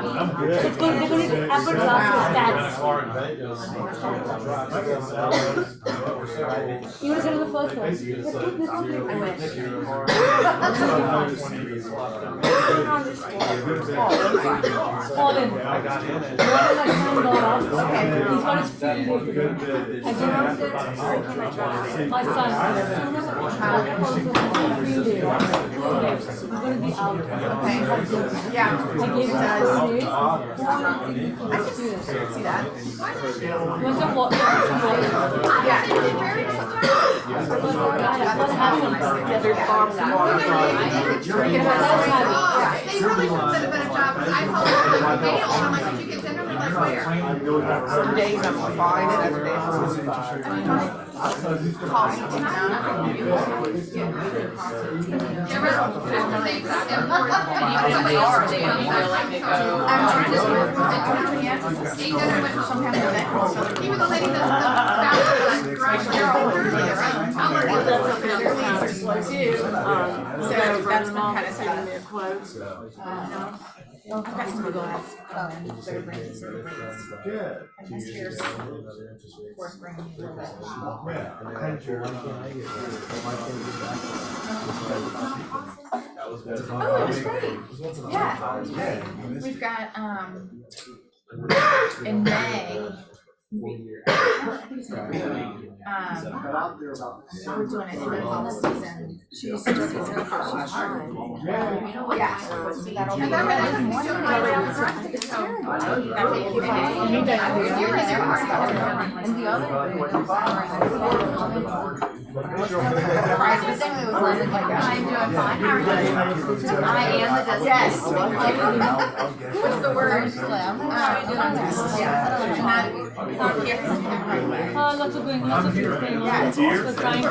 I'm good. It's good. They're going to upper classes stats. You want to go to the first one? I wish. All in. I got in it. He's got his feet moved. My son. He's going to be out. Yeah. I gave him the news. I can see that. Want some water? Yeah. What happened? There's bombs and water. They probably would have done a better job. I told them, like, mail. I'm like, did you get dinner? They're like, where? Some days I'm 5 and other days Even the lady that garage, they're older, they're so that's been kind of saving me a quote. I've got some good ones. Third branches. Good. And this year's, of course, bringing me a little bit. Oh, it was great. Yeah. We've got, in May, we're doing it in the policies and she's just yeah. So that'll be and they're ready to do it right around the front. and the other I'm doing fine. How are you? I am the desk. Yes. What's the word? Lots of things going on. We're trying to.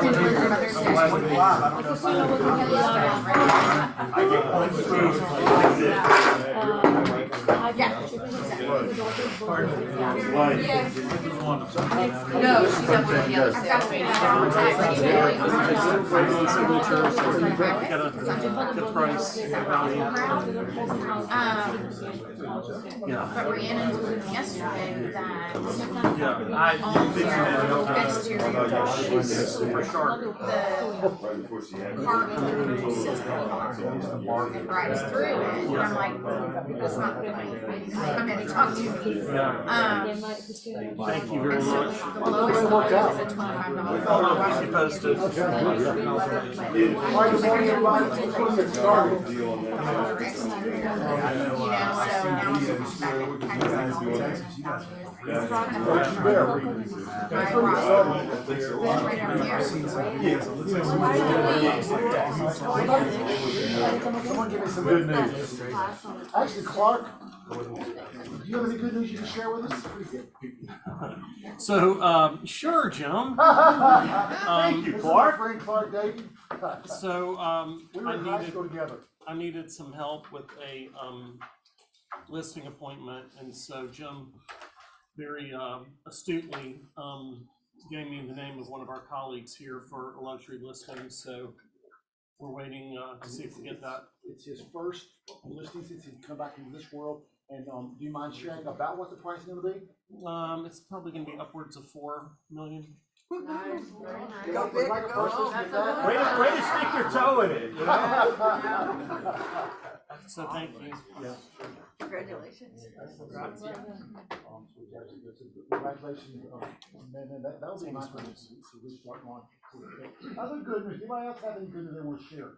No, she's up with the other stuff. Good price, value. But Rhiannon told me yesterday that I think she's super sharp. the partner system and rides through it. And I'm like, that's not good. Come in and talk to me. Thank you very much. Although it's not, it's a $25. I'll keep you posted. Someone give me some good news. Actually, Clark, do you have any good news you can share with us? So, sure, Jim. Thank you, Clark. Friend Clark Davey. So, We were in high school together. I needed some help with a listing appointment, and so Jim very astutely gave me the name of one of our colleagues here for a luxury listing. So we're waiting to see if we get that. It's his first listing since he's come back into this world. And do you mind sharing about what the price is going to be? It's probably going to be upwards of $4 million. Nice. Go big, Like a go first home. listing like that? Way to stick your toe in it. So thank you. Yeah. Congratulations. Congratulations. Man, that was a nice one to restart on. Other good news. Anybody else have any good news they want to share?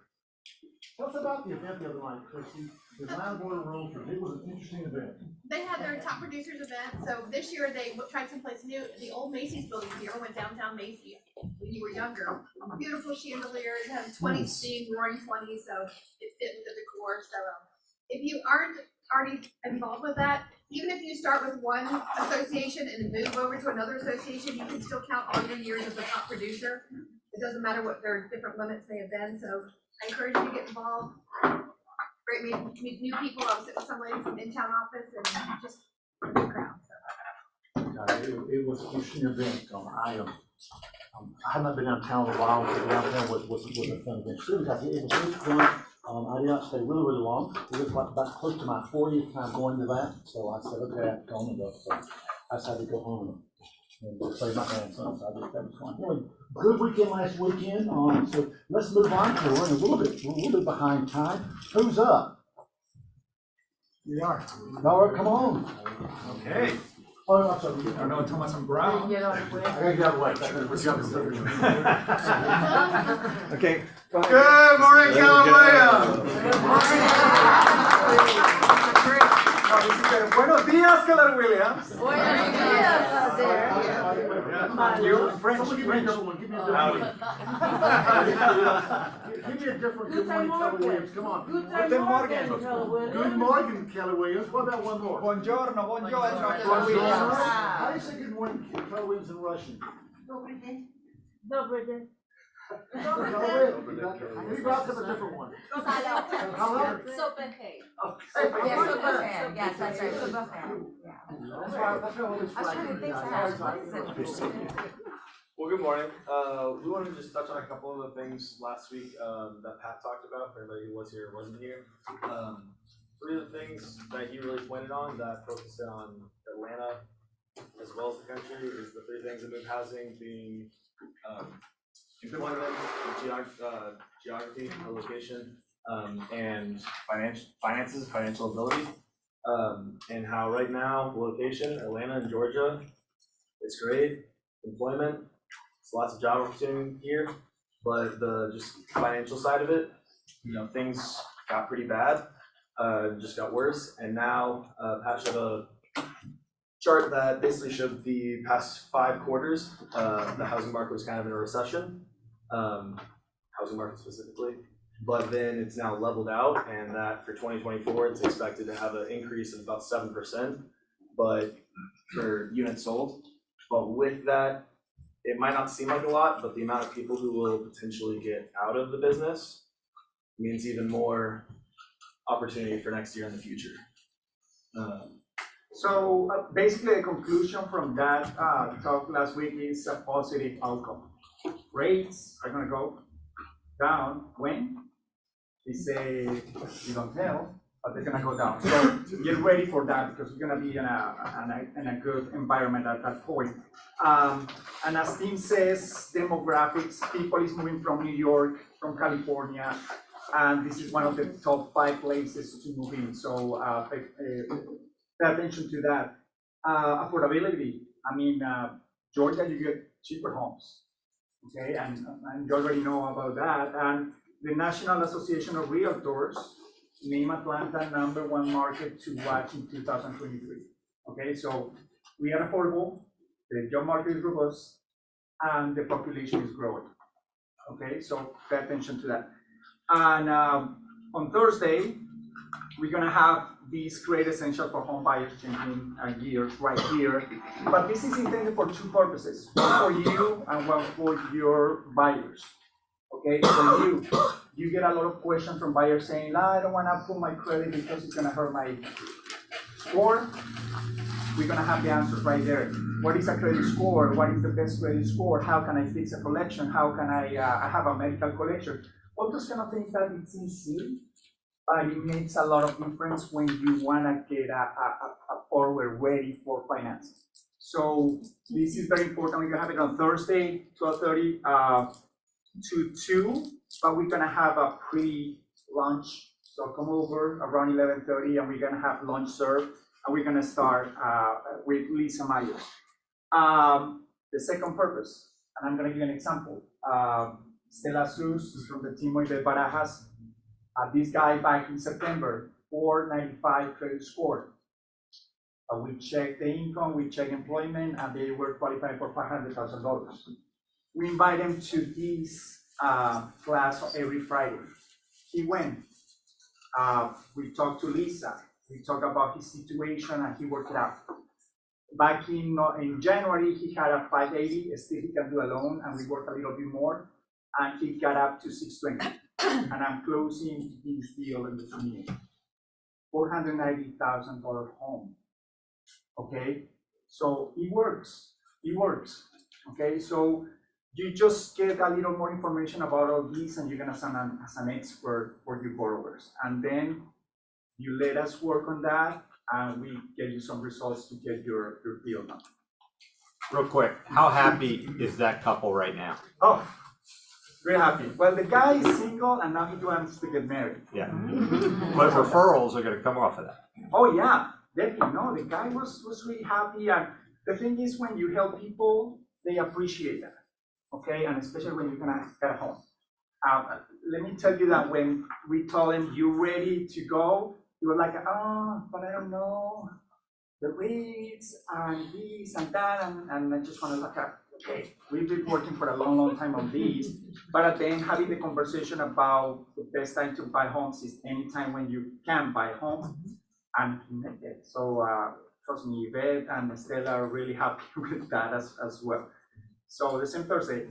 Tell us about the event the other night, Christy. The Atlanta Board of Realtors. It was an interesting event. They had their top producers event, so this year they tried someplace new. The old Macy's building here went downtown Macy's when you were younger. Beautiful chandeliers, had 20 steam, roaring 20, so it fit with the decor. So if you aren't already involved with that, even if you start with one association and move over to another association, you can still count all your years as a top producer. It doesn't matter what their different limits may have been, so I encourage you to get involved. Great, meet new people. I was sitting with some lady from in-town office and just a good crowd. It was an interesting event. I have not been downtown in a while, but downtown was a fun event too, because it was really fun. I did not stay really, really long. It was like about close to my 40th time going to that, so I said, okay, I've gone enough, so I decided to go home and save my grandson, so I did, that was fun. Anyway, good weekend last weekend, so let's move on, we're running we're a little bit behind time. Who's up? We are. Nora, come on. Okay. Oh, I'm sorry. I know Thomas and Brown. Get on it, I gotta get out of the way. Okay. Good morning, California. Buenos días, Keller Williams. Thank you. French. Give me a different one, give me a different one. Give me a different good morning, Keller Williams, come on. Guten Morgen. Good morning, Keller Williams, what about one more? Buongiorno, buongiorno, Keller How Williams. do you say good morning, Keller Williams in Russian? Добрый день. We brought them a different one. Hello? Sopenhay. Yes, Superfan. Yes, that's right, Superfan. Yeah. That's why I always I was trying to think fast. What is it? Well, good morning. We wanted to just touch on a couple of the things last week that Pat talked about for anybody who was here or wasn't here. Three of the things that he really pointed on that focused on Atlanta as well as the country is the three things that move housing being employment, geography, or location, and finances, financial ability, and how right now location, Atlanta and Georgia, it's great. Employment, it's lots of job opportunity here, but the just financial side of it, things got pretty bad, just got worse, and now Pat showed a chart that basically showed the past 5 quarters, the housing market was kind of in a recession, housing market specifically, but then it's now leveled out, and that for 2024, it's expected to have an increase of about 7%, but for units sold. But with that, it might not seem like a lot, but the amount of people who will potentially get out of the business means even more opportunity for next year in the future. So basically the conclusion from that talk last week is a positive outcome. Rates are gonna go down when? They say, you don't tell, but they're gonna go down. So get ready for that because we're gonna be in a good environment at that point. And as Tim says, demographics, people is moving from New York, from California, and this is one of the top 5 places to move in. So pay attention to that. Affordability, I mean, Georgia, you get cheaper homes, okay? And you already know about that. And the National Association of Realtors named Atlanta #1 market to watch in 2023, okay? So we are affordable, the job market is robust, and the population is growing, okay? So pay attention to that. And on Thursday, we're gonna have these great essential for home buyers changing gears right here. But this is intended for 2 purposes, one for you and one for your buyers. Okay, for you get a lot of questions from buyers saying, I don't wanna put my credit because it's gonna hurt my score. We're gonna have the answers right there. What is a credit score? What is the best credit score? How can I fix a collection? How can I have a medical collection? All those kind of things that it's easy, but it makes a lot of difference when you wanna get a forward ready for financing. So this is very important. We're gonna have it on Thursday, 12:30 to 2, but we're gonna have a pre-lunch. So come over around 11:30 and we're gonna have lunch served, and we're gonna start with Lisa Myers. The second purpose, and I'm gonna give you an example. Stella Sus is from the team with the Barajas. This guy back in September, 495 credit score. We checked the income, we checked employment, and they were qualified for $500,000. We invite him to this class every Friday. He went. We talked to Lisa. We talked about his situation, and he worked it out. Back in January, he had a 580. Still, he can do a loan, and we worked a little bit more, and he got up to 620. And I'm closing this deal in the community. $490,000 home. Okay, so it works. Okay, so you just get a little more information about all these and you're gonna send as an expert for your borrowers. And then you let us work on that and we get you some results to get your deal done. Real quick, how happy is that couple right now? Oh, very happy. Well, the guy is single and now he wants to get married. Yeah. But referrals are gonna come off of that. Oh yeah, definitely. No, the guy was really happy. And the thing is, when you help people, they appreciate that. Okay, and especially when you're gonna get home. Let me tell you that when we told him you're ready to go, he was like, oh, but I don't know the rates and this and that, and I just wanted like, okay, we've been working for a long time on these, but then having the conversation about the best time to buy homes is anytime when you can buy homes, and he made it. So trust me, Yvette and Estella are really happy with that as well. So the same Thursday.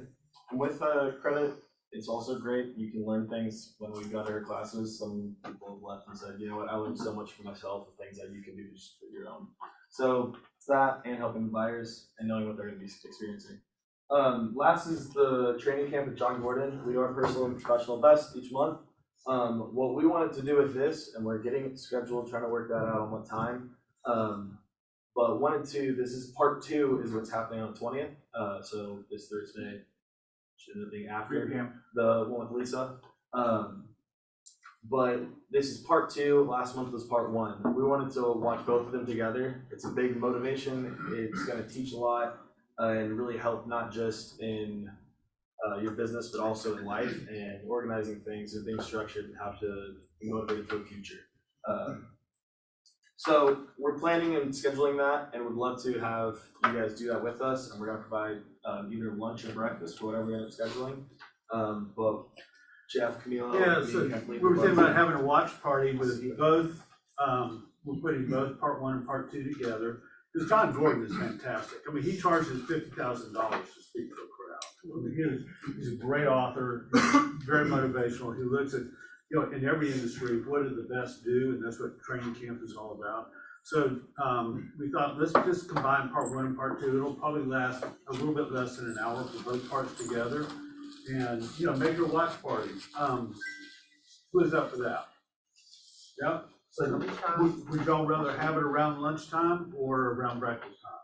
With credit, it's also great. You can learn things. When we got our classes, some people have left and said, you know what, I learned so much for myself, the things that you can do just for your own. So it's that and helping the buyers and knowing what they're going to be experiencing. Last is the training camp with John Gordon. We do our personal and professional best each month. What we wanted to do with this, and we're getting it scheduled, trying to work that out on what time. But this is part 2 is what's happening on the 20th. So this Thursday should end up being after the one with Lisa. But this is part 2. Last month was part 1. We wanted to watch both of them together. It's a big motivation. It's going to teach a lot and really help not just in your business, but also in life and organizing things and being structured and how to be motivated for the future. So we're planning and scheduling that, and would love to have you guys do that with us. And we're going to provide either lunch or breakfast, or whatever we end up scheduling. But Jeff, Camilo, Yeah, so we were thinking about having a watch party with both, we're putting both part 1 and part 2 together. Because John Gordon is fantastic. I mean, he charges $50,000 to speak to a crowd. I mean, he's a great author, very motivational. He looks at, you know, in every industry, what do the best do? And that's what training camp is all about. So we thought, let's just combine part 1 and part 2. It'll probably last a little bit less than an hour for both parts together. And, you know, make it a watch party. Who's up for that? Yep. So would y'all rather have it around lunchtime or around breakfast time?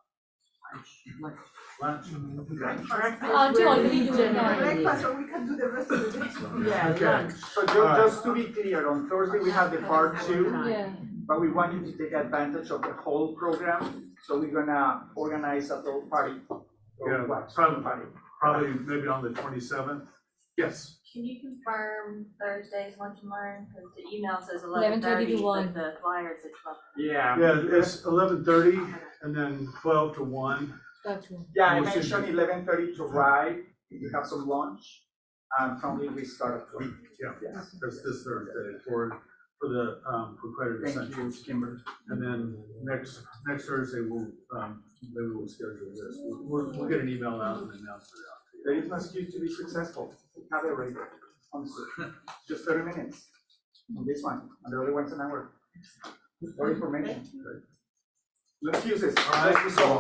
Lunch. We do it now. Breakfast, so we can do the rest of the day. Yeah, Okay. lunch. So just to be clear, on Thursday we have the part 2. Yeah. But we want you to take advantage of the whole program, so we're gonna organize a little party. Yeah, probably maybe on the 27th. Yes. Can you confirm Thursday's lunch and learn? Because the email says 11:30 to 11:30, 1. but the flyer says 12. Yeah. Yeah, it's 11:30 and then 12 to 1. Yeah, I mentioned 11:30 to ride, we have some lunch, and probably we start at 12. Yeah, Yes. that's this Thursday for the for credit Thank essential. you, Kimber. And then next Thursday we'll maybe we'll schedule this. We'll get an email out and announce it out. There is no excuse to be successful, have it ready, honestly, just 30 minutes on this one, and the other one's an hour. More information. Let's use this. All right, so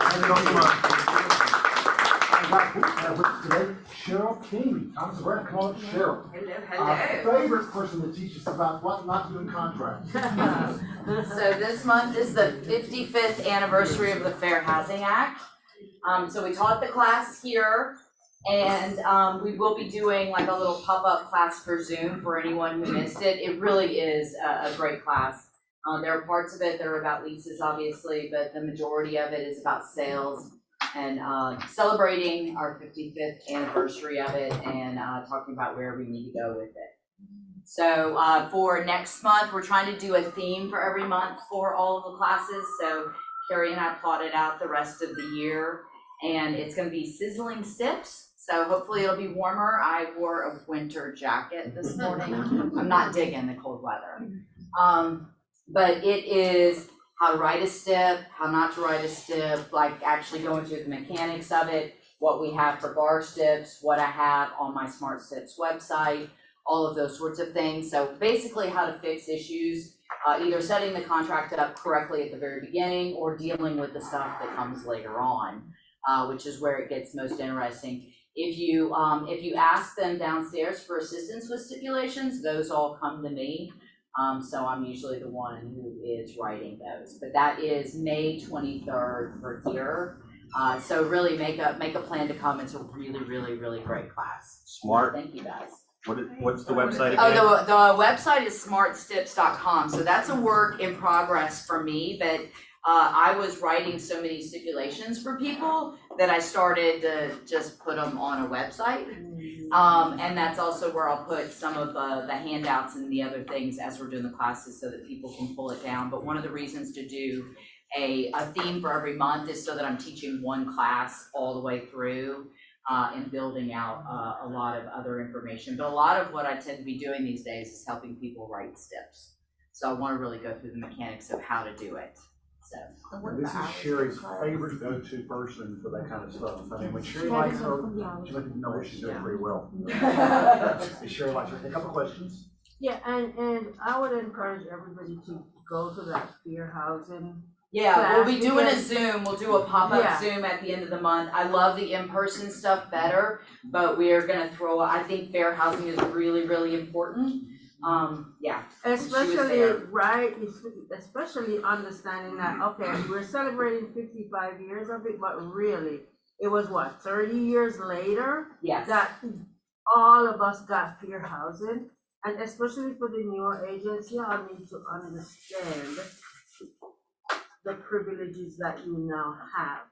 Today, Cheryl King, I'm sorry, I call it Cheryl. Hello, Our hello. favorite person to teach us about what not to do in contracts. So this month is the 55th anniversary of the Fair Housing Act. So we taught the class here, and we will be doing like a little pop-up class for Zoom for anyone who missed it. It really is a great class. There are parts of it that are about leases, obviously, but the majority of it is about sales and celebrating our 55th anniversary of it and talking about where we need to go with it. So for next month, we're trying to do a theme for every month for all of the classes. So Carrie and I plotted out the rest of the year, and it's going to be sizzling steps. So hopefully it'll be warmer. I wore a winter jacket this morning. I'm not digging the cold weather. But it is how to write a stip, how not to write a stip, like actually going through the mechanics of it, what we have for bar stips, what I have on my Smart Stips website, all of those sorts of things. So basically how to fix issues, either setting the contract up correctly at the very beginning or dealing with the stuff that comes later on, which is where it gets most interesting. If you ask them downstairs for assistance with stipulations, those all come to me. So I'm usually the one who is writing those, but that is May 23rd for here. So really make a plan to come. It's a really, really, really great class. Smart. Thank you guys. What's the website again? Oh, the website is smartstips.com. So that's a work in progress for me, but I was writing so many stipulations for people that I started to just put them on a website. And that's also where I'll put some of the handouts and the other things as we're doing the classes so that people can pull it down. But one of the reasons to do a theme for every month is so that I'm teaching one class all the way through and building out a lot of other information. But a lot of what I tend to be doing these days is helping people write steps. So I want to really go through the mechanics of how to do it. So. And this is Sherry's favorite go-to person for that kind of stuff. I mean, when Sherry likes her, she lets you know what she's doing pretty well. Sherry likes her. A couple questions. Yeah, and I would encourage everybody to go to that fair housing. Yeah, we'll be doing a because- Zoom, we'll do a pop-up Yeah. Zoom at the end of the month. I love the in-person stuff better, but we are gonna I think fair housing is really, really important. Yeah. Especially, there. right, especially understanding that, okay, we're celebrating 55 years of it, but really, it was what, 30 years later? Yes. That all of us got fair housing, and especially for the newer agents, y'all need to understand the privileges that you now have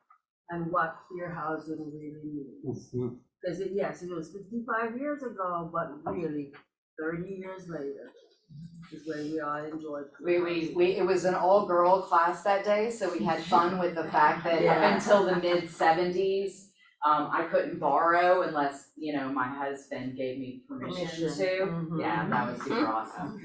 and what fair housing really means. Because yes, it was 55 years ago, but really 30 years later is when we all enjoyed. It was an all-girl class that day, so we had fun with the fact that up until the mid-70s, I couldn't borrow unless, my husband gave me permission to. Mhm. Yeah, that was super awesome.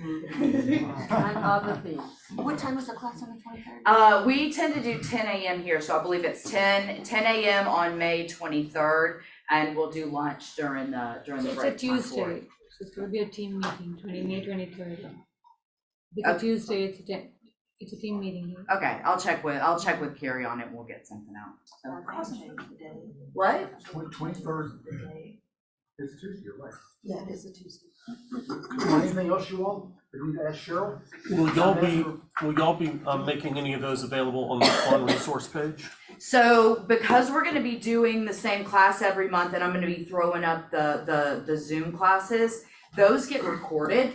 And other things. What time was the class on the 23rd? We tend to do 10 a.m. here, so I believe it's 10 a.m. on May 23rd, and we'll do lunch during the break It's a time for it. Tuesday, so it's gonna be a team meeting, May 23rd. It's a Tuesday, it's a team meeting here. Okay, I'll check with Carrie on it, we'll get something out. What? 23rd. It's Tuesday, you're right. Yeah, it is a Tuesday. Anything else you want? Did you ask Cheryl? Will y'all be making any of those available on the resource page? So because we're gonna be doing the same class every month and I'm gonna be throwing up the Zoom classes, those get recorded.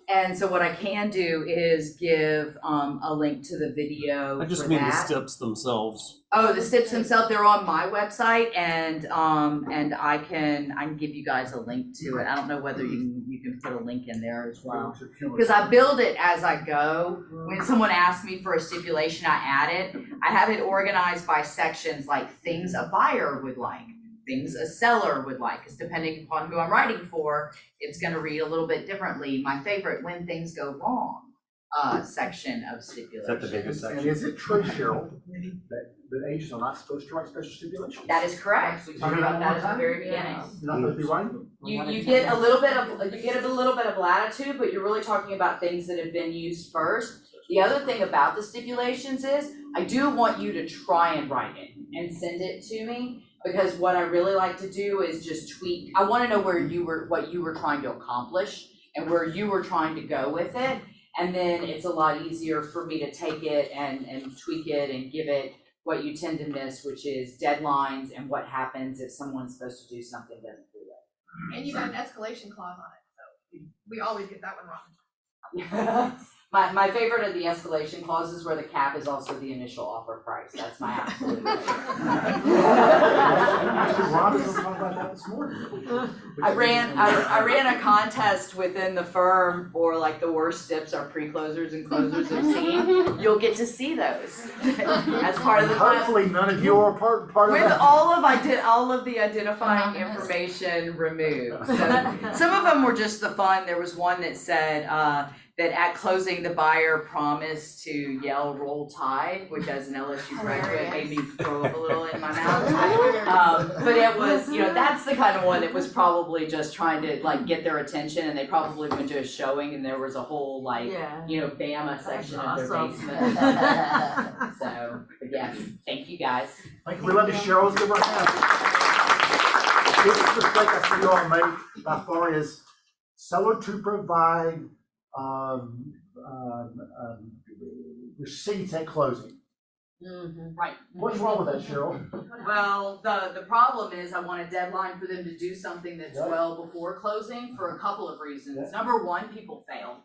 And so what I can do is give a link to the video I just for mean the that. steps themselves. Oh, the steps themselves, they're on my website and I can give you guys a link to it. I don't know whether you can put a link in there as well. Because I build it as I go. When someone asks me for a stipulation, I add it. I have it organized by sections, like things a buyer would like, things a seller would like, because depending upon who I'm writing for, it's gonna read a little bit differently. My favorite, when things go wrong, section of stipulations. Is that the biggest And section? is it true, Cheryl, that agents are not supposed to write special stipulations? That is correct. We talked about that at the very beginning. You're not supposed to be writing them? You get a little bit of latitude, but you're really talking about things that have been used first. The other thing about the stipulations is, I do want you to try and write it and send it to me, because what I really like to do is just tweak. I wanna know what you were trying to accomplish and where you were trying to go with it. And then it's a lot easier for me to take it and tweak it and give it what you tend to miss, which is deadlines and what happens if someone's supposed to do something, doesn't do it. And you got an escalation clause on it, so we always get that one wrong. My favorite of the escalation clauses where the cap is also the initial offer price. That's my absolute favorite. Actually, Ron was talking about that this morning. I ran a contest within the firm for like the worst steps our pre-closers and closers have seen. You'll get to see those as part of the class. Hopefully none of you are part of With that. all of the identifying information removed. So some of them were just the fun. There was one that said that at closing the buyer promised to yell "Roll Tide," which as an LSU graduate made me throw up a little in my mouth. But it was, that's the kind of one that was probably just trying to like get their attention, and they probably went to a showing and there was a whole Bama section of their basement. So, but yes, thank you guys. Thank you. We love you, Cheryl. Let's give her a hand. biggest mistake I see you all make by far is seller to provide, receipts at closing. Right. What's wrong with that, Cheryl? Well, the problem is I want a deadline for them to do something that's Right. well before closing for a couple of reasons. Yeah. Number one, people fail,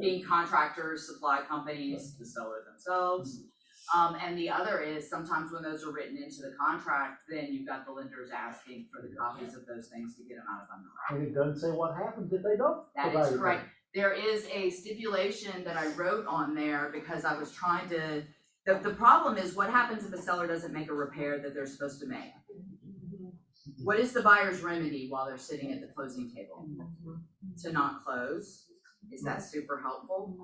being contractors, supply companies, the seller themselves. And the other is sometimes when those are written into the contract, then you've got the lenders asking for the copies of those things to get them out of underwriting. And it doesn't say what happens if they don't. That provide is it. correct. There is a stipulation that I wrote on there because I was trying to, the problem is what happens if a seller doesn't make a repair that they're supposed to make? What is the buyer's remedy while they're sitting at the closing table? To not close? Is that super helpful?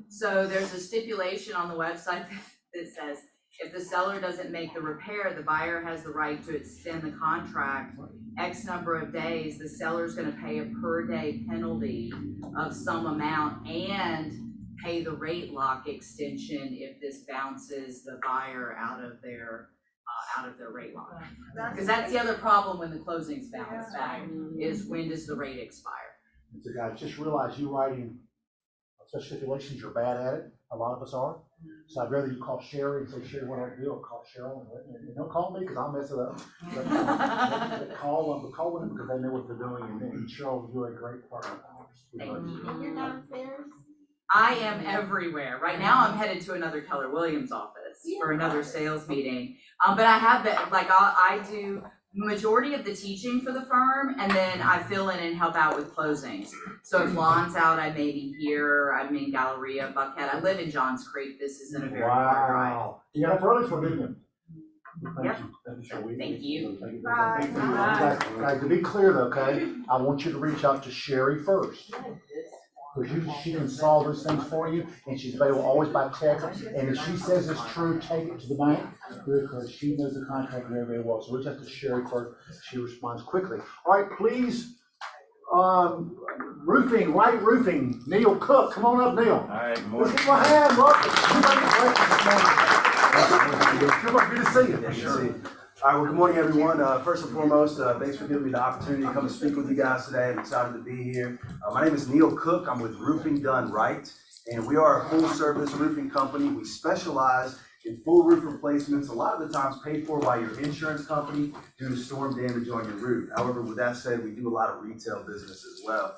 So there's a stipulation on the website that says, if the seller doesn't make the repair, the buyer has the right to extend the contract X number of days. The seller's gonna pay a per day penalty of some amount and pay the rate lock extension if this bounces the buyer out of their rate lock. Because that's the other problem when the closings bounce back, is when does the rate expire? So guys, just realize you writing such stipulations, you're bad at it. A lot of us are. So I'd rather you call Sherry and say, Sherry, what do I do? Or call Cheryl and don't call me because I'll mess it up. But call them because they know what they're doing, and then Cheryl, you're a great partner. Thank you. And you're downstairs? I am everywhere. Right now, I'm headed to another Keller Williams office for another sales meeting. But I have been, like, I do majority of the teaching for the firm, and then I fill in and help out with closings. So if Lon's out, I may be here. I'm in Galleria, Buckhead. I live in Johns Creek. This isn't a very far drive. Wow. You got up early for meeting. Yep. Thank you. Bye. Guys, to be clear though, okay, I want you to reach out to Sherry first. Because she can solve those things for you, and she's available always by text, and if she says it's true, take it to the bank, because she knows the contract very, very well. So reach out to Sherry first, she responds quickly. All right, please, roofing, Wright Roofing, Neil Cook, come on up, Neil. All right, good Let's morning. give him a hand, welcome. Good to see you. Yeah, good to see you. All right, well, good morning, everyone. First and foremost, thanks for giving me the opportunity to come and speak with you guys today. I'm excited to be here. My name is Neil Cook. I'm with Roofing Done Right, and we are a full-service roofing company. We specialize in full roof replacements, a lot of the times paid for by your insurance company due to storm damage on your roof. However, with that said, we do a lot of retail business as well.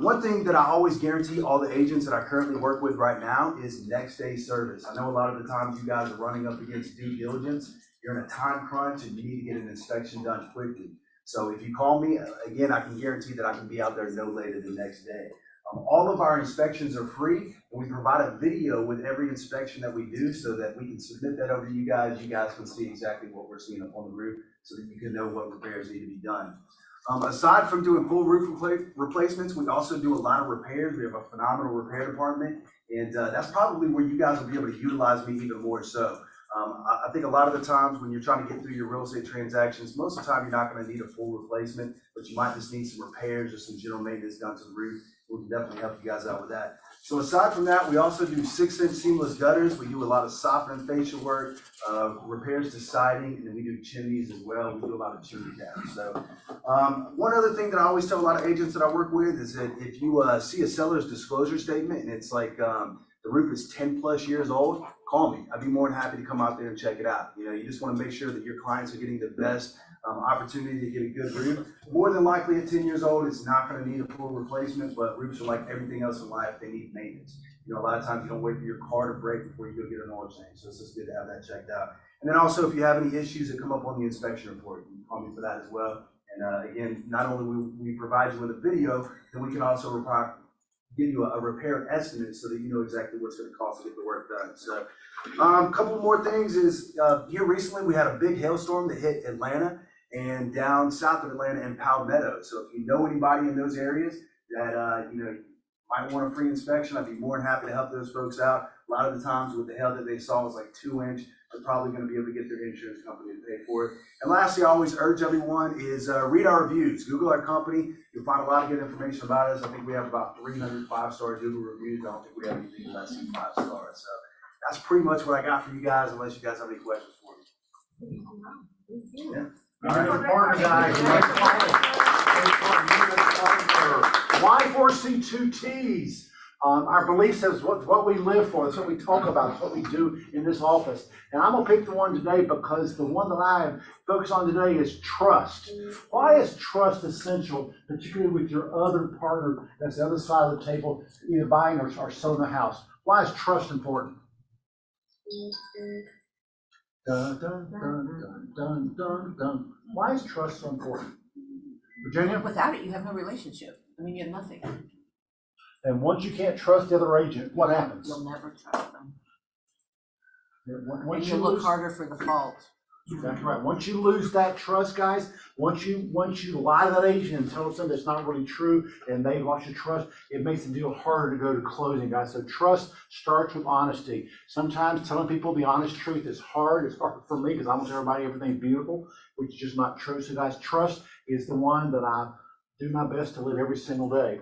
One thing that I always guarantee all the agents that I currently work with right now is next day service. I know a lot of the times you guys are running up against due diligence. You're in a time crunch and you need to get an inspection done quickly. So if you call me, again, I can guarantee that I can be out there no later than next day. All of our inspections are free, and we provide a video with every inspection that we do so that we can submit that over to you guys. You guys can see exactly what we're seeing up on the roof so that you can know what repairs need to be done. Aside from doing full roof replacements, we also do a lot of repairs. We have a phenomenal repair department, and that's probably where you guys will be able to utilize me even more so. I think a lot of the times when you're trying to get through your real estate transactions, most of the time you're not going to need a full replacement, but you might just need some repairs or some general maintenance done to the roof. We can definitely help you guys out with that. So aside from that, we also do 6-inch seamless gutters. We do a lot of soffit and facial work, repairs to siding, and then we do chimneys as well. We do a lot of chimney caps. So one other thing that I always tell a lot of agents that I work with is that if you see a seller's disclosure statement and it's like the roof is 10 plus years old, call me. I'd be more than happy to come out there and check it out. You know, you just want to make sure that your clients are getting the best opportunity to get a good roof. More than likely at 10 years old, it's not going to need a full replacement, but roofs are like everything else in life, they need maintenance. You know, a lot of times you don't wait for your car to break before you go get an oil change, so it's just good to have that checked out. And then also, if you have any issues that come up on the inspection report, you can call me for that as well. And again, not only will we provide you with a video, then we can also give you a repair estimate so that you know exactly what's going to cost to get the work done. So a couple more things is here recently we had a big hailstorm that hit Atlanta and down south of Atlanta and Palmetto. So if you know anybody in those areas that you know might want a free inspection, I'd be more than happy to help those folks out. A lot of the times with the hail that they saw was like 2-inch. They're probably going to be able to get their insurance company to pay for it. And lastly, I always urge everyone is read our reviews. Google our company. You'll find a lot of good information about us. I think we have about 300 5-star Google reviews. I don't think we have anything less than 5 stars. So that's pretty much what I got for you guys, unless you guys have any questions for me. Yeah. All right, partner guys. Y4C2Ts. Our belief says what we live for, that's what we talk about, it's what we do in this office. And I'm gonna pick the one today because the one that I focus on today is trust. Why is trust essential, particularly with your other partner that's the other side of the table, either buying or selling a house? Why is trust important? Dun, dun, dun, dun, dun, dun, dun. Why is trust so important? Virginia? Without it, you have no relationship. I mean, you have nothing. And once you can't trust the other agent, what happens? You'll never trust them. And Once you'll you look lose, harder for the fault. that's right. Once you lose that trust, guys, once you lie to that agent and tell them something that's not really true, and they lost your trust, it makes the deal harder to go to closing, guys. So trust starts with honesty. Sometimes telling people the honest truth is hard. It's hard for me because I want everybody everything beautiful, which is just not true. So, guys, trust is the one that I do my best to live every single day.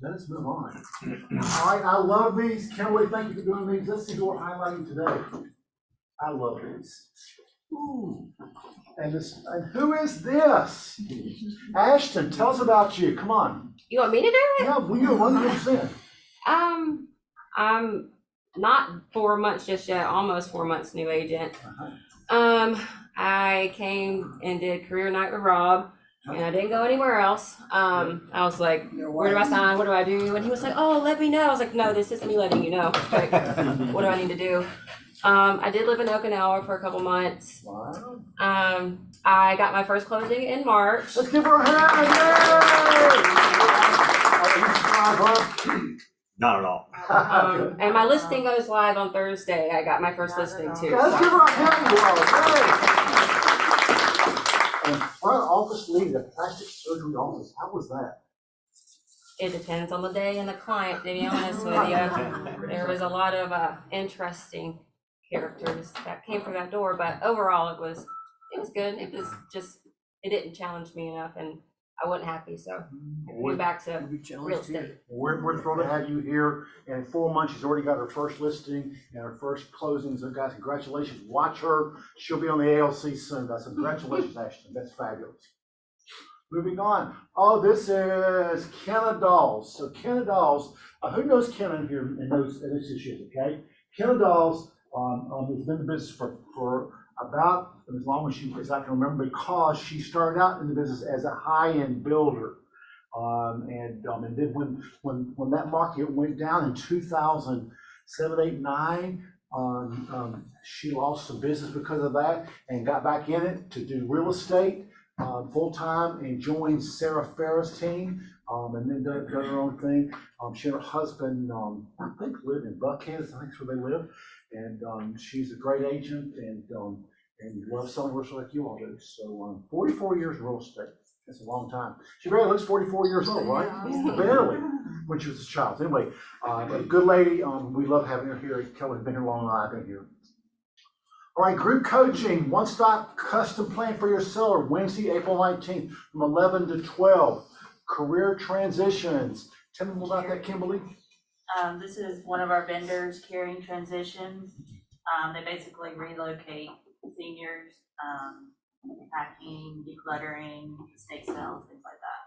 Let's move on. All right, I love these. Kelly, thank you for doing these. Let's see who we're highlighting today. I love these. Ooh. And who is this? Ashton, tell us about you. Come on. You want me to do it? Yeah, we are 100%. I'm not 4 months just yet, almost 4 months new agent. I came and did career night with Rob. And I didn't go anywhere else. I was like, where do I sign? What do I do? And he was like, oh, let me know. I was like, no, this is me letting you know. Like, what do I need to do? I did live in Okinawa for a couple months. Wow. I got my first closing in March. Let's give her a hand. Yay! Not at all. And my listing goes live on Thursday. I got my first listing too. Let's give her a hand. And front office lead, the plastic surgery office, how was that? It depends on the day and the client, to be honest with you. There was a lot of interesting characters that came through that door, but overall it was good. It was just, it didn't challenge me enough and I wasn't happy, so I came back to real estate. We're thrilled to have you here. And in 4 months, she's already got her first listing and her first closing. So guys, congratulations. Watch her. She'll be on the ALC soon, guys. So congratulations, Ashton. That's fabulous. Moving on. Oh, this is Kenna Dawes. So Kenna Dawes, who knows Kenna in here and knows this issue, okay? Kenna Dawes has been in the business for about as long as I can remember, because she started out in the business as a high-end builder. And then when that market went down in 2007, 8, 9, she lost some business because of that and got back in it to do real estate full-time and joined Sarah Farrah's team, and then done her own thing. She and her husband, I think, live in Buckhead. I think that's where they live. And she's a great agent and loves selling real estate like you all do. So 44 years in real estate. That's a long time. She barely looks 44 years old, right? Barely, when she was a child. Anyway, but a good lady. We love having her here. Kelly's been here long, and I've been here. All right, group coaching, one-stop custom plan for your seller, Wednesday, April 19th, from 11 to 12. Career transitions. Tell me more about that, Kimberly. This is one of our vendors, Caring Transitions. They basically relocate seniors, packing, decluttering, estate sales, things like that.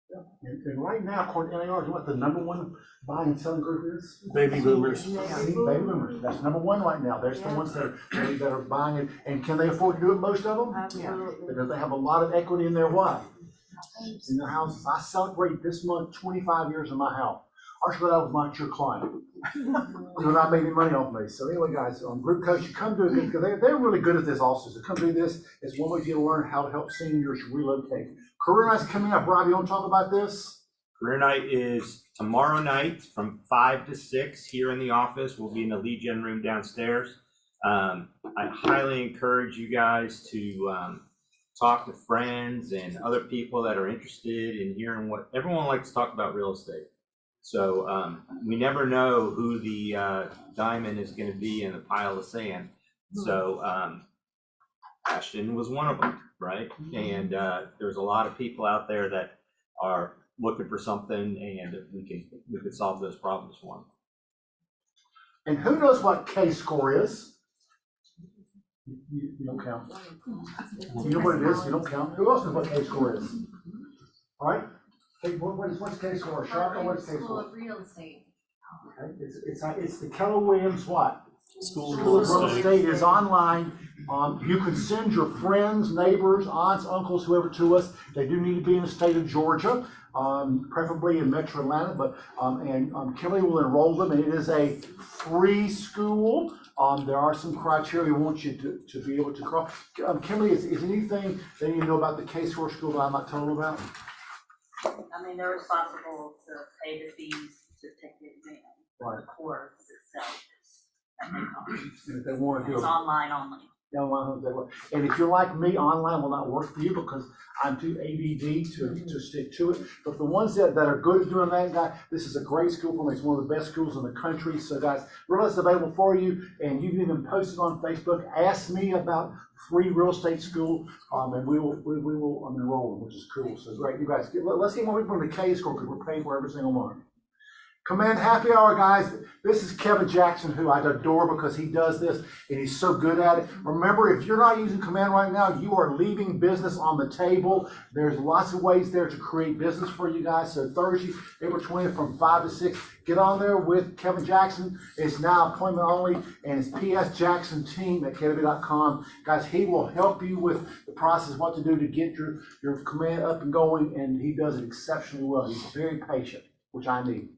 Yeah. And right now, according to NAR, you know what the #1 buying and selling group is? Baby boomers. Baby boomers. That's #1 right now. There's the ones that are buying it. And can they afford to do it, most of them? Absolutely. Because they have a lot of equity in their what? In their houses. I celebrate this month 25 years in my house. Actually, that was not your client. They're not making money off me. So anyway, guys, group coaching, come do it because they're really good at this also. So come do this. It's one way for you to learn how to help seniors relocate. Career night's coming up. Rob, you want to talk about this? Career night is tomorrow night from 5 to 6 here in the office. We'll be in the lead gen room downstairs. I highly encourage you guys to talk to friends and other people that are interested in hearing what everyone likes to talk about real estate. So we never know who the diamond is going to be in the pile of sand. So Ashton was one of them, right? And there's a lot of people out there that are looking for something, and we could solve those problems for them. And who knows what K-score is? You don't count. You know what it is, you don't count. Who else knows what K-score is? All right? Hey, what's K-score? Sharp, what's School K-score? of Real Estate. Okay, it's the Keller Williams what? School of School of Real Real Estate. Estate is online. You can send your friends, neighbors, aunts, uncles, whoever to us. They do need to be in the state of Georgia, preferably in Metro Atlanta, but, Kimberly will enroll them, and it is a free school. There are some criteria we want you to be able to cross. Kimberly, is anything that you know about the K-Source school that I'm not told about? I mean, they're responsible to pay the fees to take the exam. Right. The course itself is, that they cost. And if they want to do It's it. online only. And if you're like me, online will not work for you because I'm too ADD to stick to it. But the ones that are good at doing that, guys, this is a great school for me. It's one of the best schools in the country. So guys, really it's available for you. And you can even post it on Facebook. Ask me about free real estate school, and we will enroll them, which is cool. So great, you guys. Let's get more people in the K-score because we're paying for every single one. Command Happy Hour, guys. This is Kevin Jackson, who I adore because he does this and he's so good at it. Remember, if you're not using Command right now, you are leaving business on the table. There's lots of ways there to create business for you guys. So Thursday, April 20th from 5 to 6, get on there with Kevin Jackson. It's now appointment only, and it's psjacksonteam@kw.com. Guys, he will help you with the process, what to do to get your command up and going, and he does it exceptionally well. He's very patient, which I need.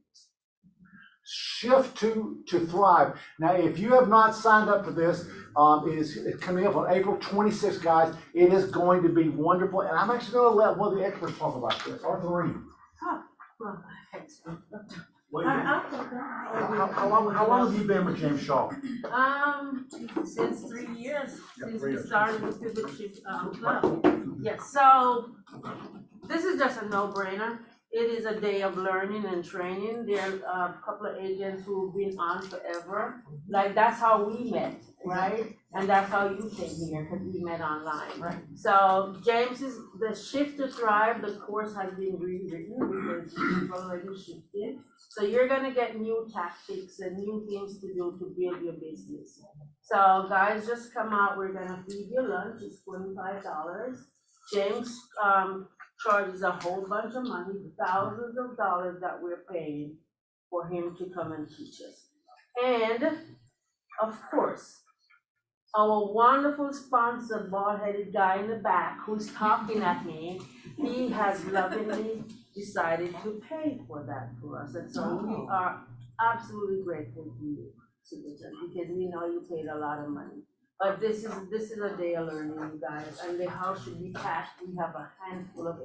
Shift to Thrive. Now, if you have not signed up for this, it is coming up on April 26th, guys. It is going to be wonderful, and I'm actually going to let one of the experts talk about this. Arthur Reed. How long have you been with James Shaw? Since 3 years, Yeah, since 3 we years. started the Pivot Shift Club. Yes, so this is just a no-brainer. It is a day of learning and training. There are a couple of agents who've been on forever. Like, that's how we met, right? And that's how you came here, because we met online. Right. So James is, the Shift to Thrive, the course has been rewritten because we've already shifted. So you're gonna get new tactics and new things to do to build your business. So guys, just come out, we're gonna feed you lunch, it's $25. James, charges a whole bunch of money, thousands of dollars that we're paying for him to come and teach us. And of course, our wonderful sponsor, bald-headed guy in the back who's talking at me, he has lovingly decided to pay for that for us. And so we are absolutely grateful to you, Susan, because we know you paid a lot of money. But this is a day of learning, you guys, and the house should be packed. We have a handful of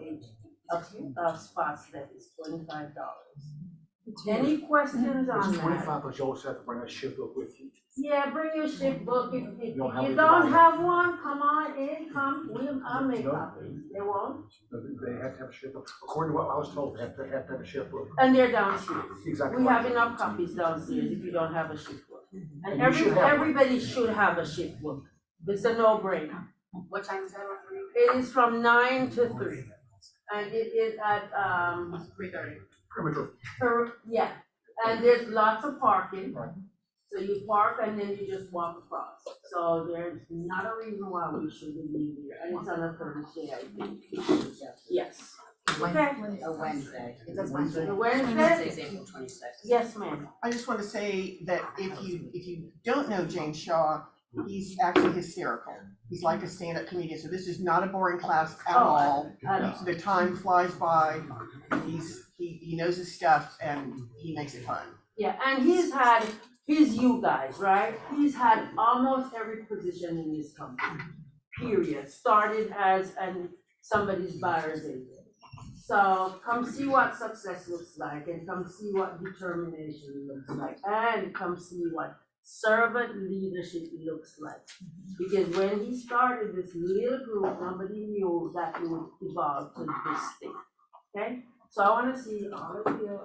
spots that is $25. Any questions on It's that? 25, but you also have to bring a shift book with you. Yeah, bring your shift book. If You don't have you it, don't you have one, come on in, I'll make No. copies. They won't? They have to have a shift book. According to what I was told, they have to have a shift book. And they're downstairs. Exactly. We right. have enough copies downstairs if you don't have a shift book. And You should have one. everybody should have a shift book. It's a no-brainer. What time is that? It is from 9 to 3. And it is at, 3:30. Premature. yeah, and there's lots of parking. Right. So you park and then you just walk across. So there's not a reason why we shouldn't be here. And it's on a Thursday, I think. Yes. Okay. A Wednesday. That's Wednesday. Wednesday? Wednesday's April 26th. Yes, ma'am. I just want to say that if you don't know James Shaw, he's actually hysterical. He's like a stand-up comedian, so this is not a boring class at all. The time flies by, he knows his stuff and he makes it fun. Yeah, and he's you guys, right? He's had almost every position in this company, period. Started as somebody's buyer's agent. So come see what success looks like, and come see what determination looks like, and come see what servant leadership looks like. Because when he started this little group, nobody knew that it would evolve to this thing, okay? So I wanna see all of you.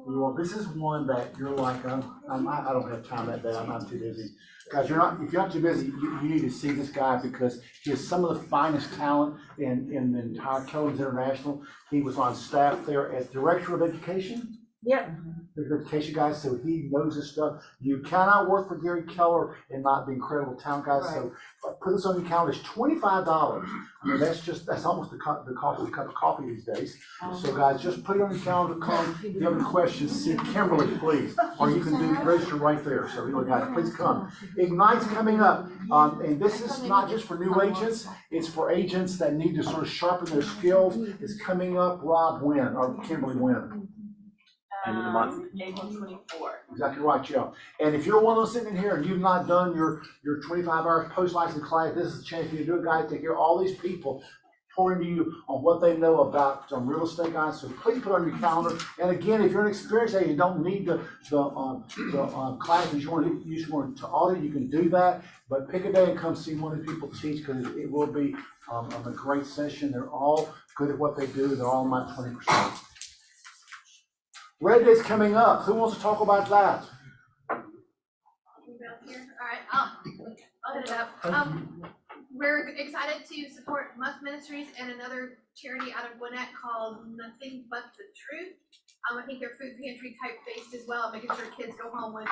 Well, this is one that you're like, I don't have time that day, I'm too busy. Guys, if you're not too busy, you need to see this guy because he has some of the finest talent in the entire Keller Williams International. He was on staff there as Director of Education. Yeah. In case you guys, so he knows his stuff. You cannot work for Gary Keller and not be incredible town guys, so put this on your calendar, it's $25. I mean, that's almost the cost of a cup of coffee these days. So guys, just put it on your calendar, come, if you have any questions, see Kimberly, please, or you can do register right there, so anyway, guys, please come. Ignite's coming up, and this is not just for new agents, it's for agents that need to sort of sharpen their skills. It's coming up, Rob, when, or Kimberly, when? End of the month. April 24th. Exactly right, Joe. And if you're one of those sitting here and you've not done your 25-hour post-license class, this is a chance for you to do it, guys, to hear all these people pouring to you on what they know about real estate, guys. So please put it on your calendar. And again, if you're an experienced agent, you don't need the classes you want to audit, you can do that. But pick a day and come see one of the people teach, because it will be a great session. They're all good at what they do. They're all my 20%. Red Day's coming up. Who wants to talk about that? Here? All right, I'll hit it up. We're excited to support Muff Ministries and another charity out of Gwinnett called Nothing But the Truth. I think they're food pantry type based as well, making sure kids go home with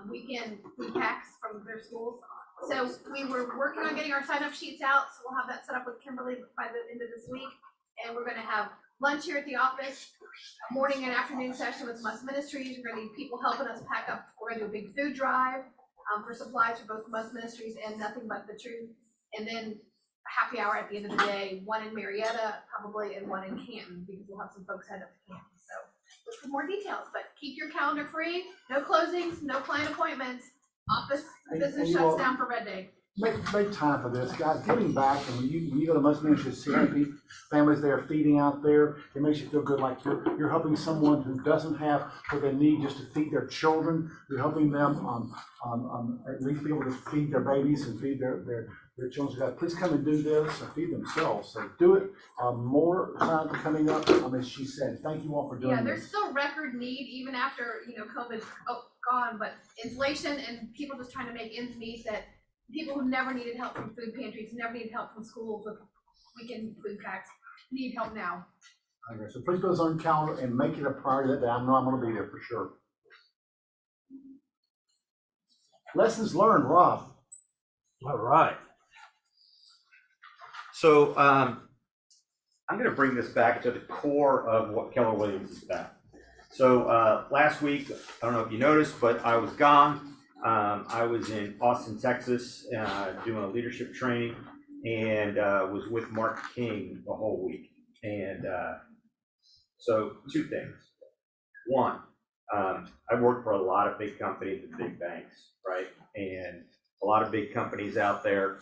weekend food packs from their schools. So we were working on getting our sign-up sheets out, so we'll have that set up with Kimberly by the end of this week. And we're gonna have lunch here at the office, a morning and afternoon session with Musk Ministries. We're gonna need people helping us pack up. We're gonna do a big food drive for supplies for both Musk Ministries and Nothing But the Truth. And then a happy hour at the end of the day, one in Marietta probably, and one in Canton, because we'll have some folks head up to Canton. So look for more details, but keep your calendar free. No closings, no client appointments. Office business shuts down for Red Day. Make time for this, guys. Giving back, and when you go to Musk Ministries, see how many families they are feeding out there, it makes you feel good, like you're helping someone who doesn't have what they need just to feed their children. You're helping them at least be able to feed their babies and feed their children. So guys, please come and do this and feed themselves. So do it. More time coming up. As she said, thank you all for doing this. Yeah, there's still record need even after COVID gone, but inflation and people just trying to make ends meet, that people who never needed help from food pantries, never needed help from schools with weekend food packs, need help now. Okay, so please put this on your calendar and make it a priority that day. I know I'm gonna be there for sure. Lessons learned, Rob. All right. So I'm going to bring this back to the core of what Keller Williams is about. So last week, I don't know if you noticed, but I was gone. I was in Austin, Texas, doing a leadership training, and was with Mark King the whole week. And so two things. One, I worked for a lot of big companies and big banks, right? And a lot of big companies out there,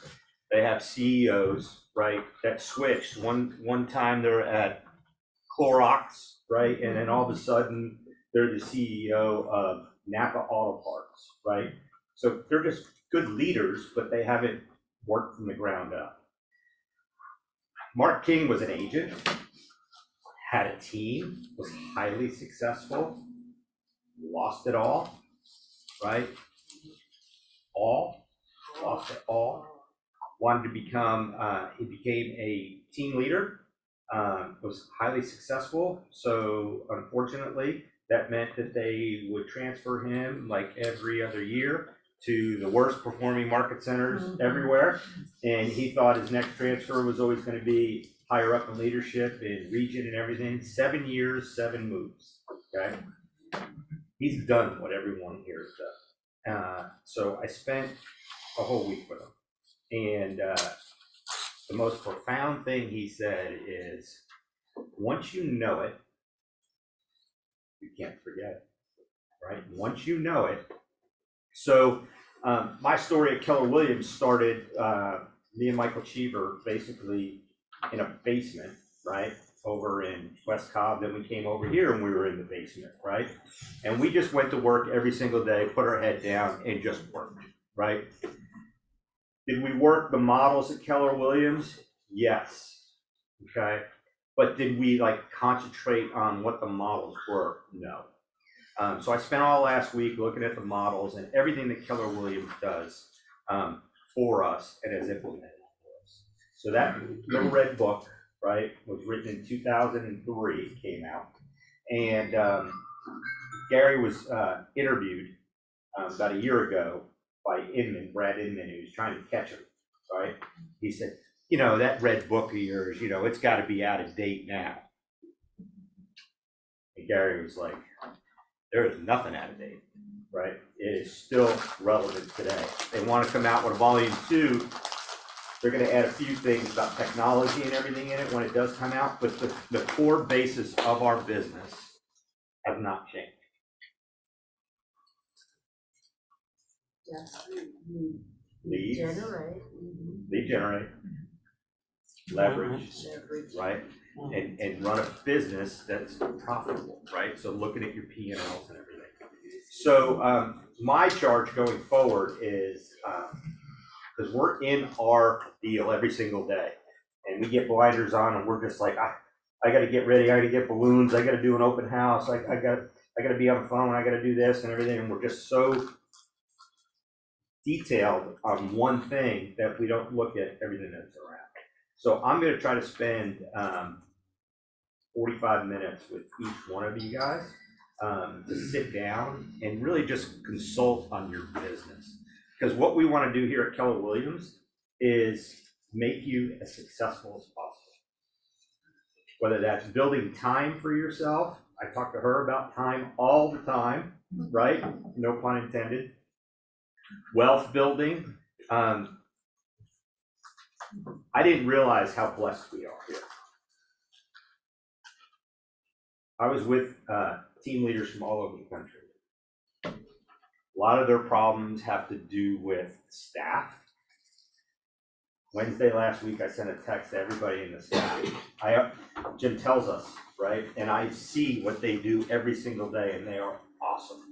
they have CEOs, right, that switched. One time they're at Clorox, right? And then all of a sudden they're the CEO of Napa Auto Parts, right? So they're just good leaders, but they haven't worked from the ground up. Mark King was an agent, had a team, was highly successful, lost it all, right? Lost it all. Wanted to become, he became a team leader, was highly successful. So unfortunately, that meant that they would transfer him like every other year to the worst performing market centers everywhere. And he thought his next transfer was always going to be higher up in leadership and region and everything. 7 years, 7 moves, okay? He's done what everyone here does. So I spent a whole week with him. And the most profound thing he said is, once you know it, you can't forget it, right? Once you know it. So my story at Keller Williams started, me and Michael Cheever basically in a basement, right? Over in West Cobb. Then we came over here and we were in the basement, right? And we just went to work every single day, put our head down and just worked, right? Did we work the models at Keller Williams? Yes, okay. But did we concentrate on what the models were? No. So I spent all last week looking at the models and everything that Keller Williams does for us and has implemented for us. So that little red book, right, was written in 2003, came out. And Gary was interviewed about a year ago by Inman, Brad Inman, who was trying to catch him, right? He said, you know, that red book of yours, you know, it's got to be out of date now. And Gary was like, there is nothing out of date, right? It is still relevant today. They want to come out with a volume 2. They're going to add a few things about technology and everything in it when it does come out, but the core basis of our business has not changed. Lead generate, leverage, right? And run a business that's profitable, right? So looking at your P&Ls and everything. So my charge going forward is, because we're in our deal every single day, and we get blinders on, and we're just like, I got to get ready, I got to get balloons, I got to do an open house, I got to be on the phone, I got to do this and everything, and we're just so detailed on one thing that we don't look at everything that's around. So I'm going to try to spend 45 minutes with each one of you guys to sit down and really just consult on your business. Because what we want to do here at Keller Williams is make you as successful as possible. Whether that's building time for yourself, I talk to her about time all the time, right? No pun intended. Wealth building. I didn't realize how blessed we are here. I was with team leaders from all over the country. A lot of their problems have to do with staff. Wednesday last week, I sent a text to everybody in the staff. Jim tells us, right? And I see what they do every single day, and they are awesome.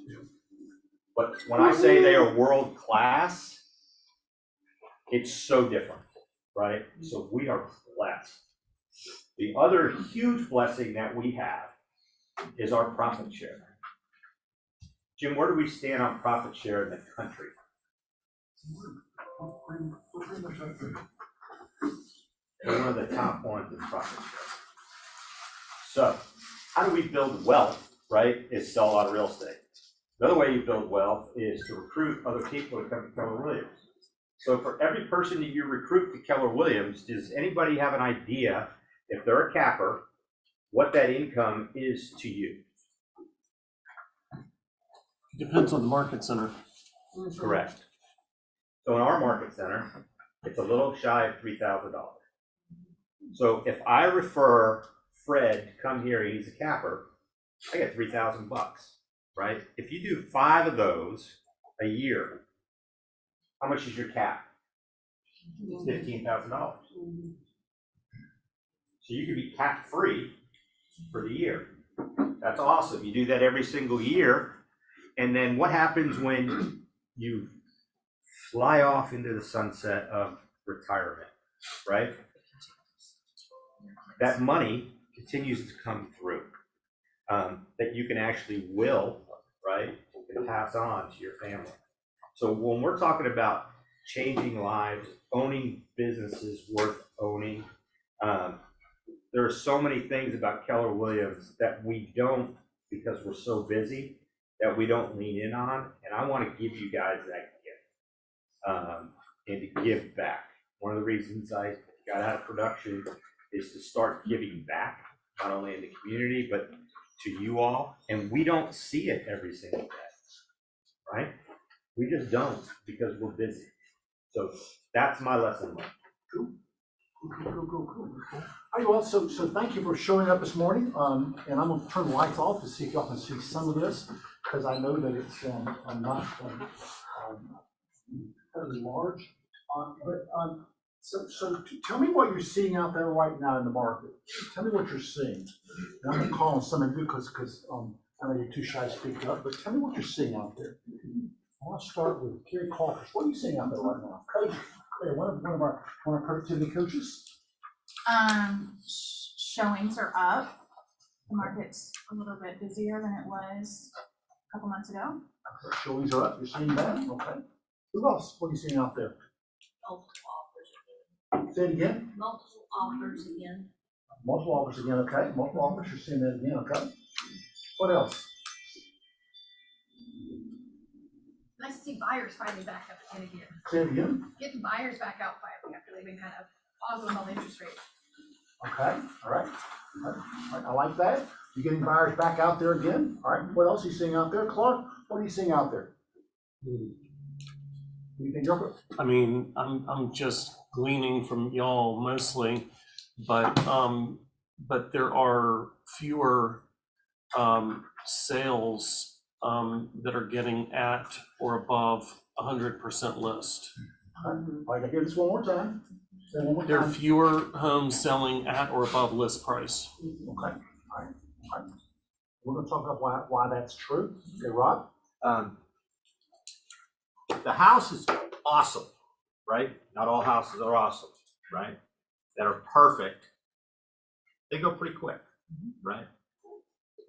But when I say they are world class, it's so different, right? So we are blessed. The other huge blessing that we have is our profit share. Jim, where do we stand on profit share in the country? We're one of the top ones in profit share. So how do we build wealth, right, is sell a lot of real estate. Another way you build wealth is to recruit other people to come to Keller Williams. So for every person that you recruit to Keller Williams, does anybody have an idea, if they're a capper, what that income is to you? Depends on the market center. Correct. So in our market center, it's a little shy of $3,000. So if I refer Fred to come here, he's a capper, I get $3,000, right? If you do 5 of those a year, how much is your cap? $15,000. So you could be cap free for the year. That's awesome. You do that every single year. And then what happens when you fly off into the sunset of retirement, right? That money continues to come through, that you can actually will, right, and pass on to your family. So when we're talking about changing lives, owning businesses worth owning, there are so many things about Keller Williams that we don't, because we're so busy, that we don't lean in on. And I want to give you guys that gift and to give back. One of the reasons I got out of production is to start giving back, not only in the community, but to you all. And we don't see it every single day, right? We just don't, because we're busy. So that's my lesson learned. Cool. All right, well, so thank you for showing up this morning. And I'm going to turn the lights off to see if y'all can see some of this, because I know that it's not very large. So tell me what you're seeing out there right now in the market. Tell me what you're seeing. And I'm going to call on some of you because I know you're too shy to speak up, but tell me what you're seeing out there. I want to start with Carrie Coffers. What are you seeing out there right now? Coach, one of our productivity coaches. Showings are up. The market's a little bit busier than it was a couple months ago. Showings are up. You're seeing that? Okay. Who else? What are you seeing out there? Multiple offers again. Say it again. Multiple offers again. Multiple offers again. Okay. Multiple offers. You're seeing that again. Okay. What else? Nice to see buyers finally back up again here. Say it again. Getting buyers back out finally after they've been kind of pausing on interest rates. Okay, all right. All right, I like that. You're getting buyers back out there again. All right, what else are you seeing out there? Clark, what are you seeing out there? What do you think, Gilbert? I mean, I'm just gleaning from y'all mostly, but there are fewer sales that are getting at or above 100% list. All right, I hear this one more time. Say it one more There are time. fewer homes selling at or above list price. Okay, all right, all right. We're gonna talk about why that's true. Okay, Rob? The house is awesome, right? Not all houses are awesome, right? That are perfect. They go pretty quick, right?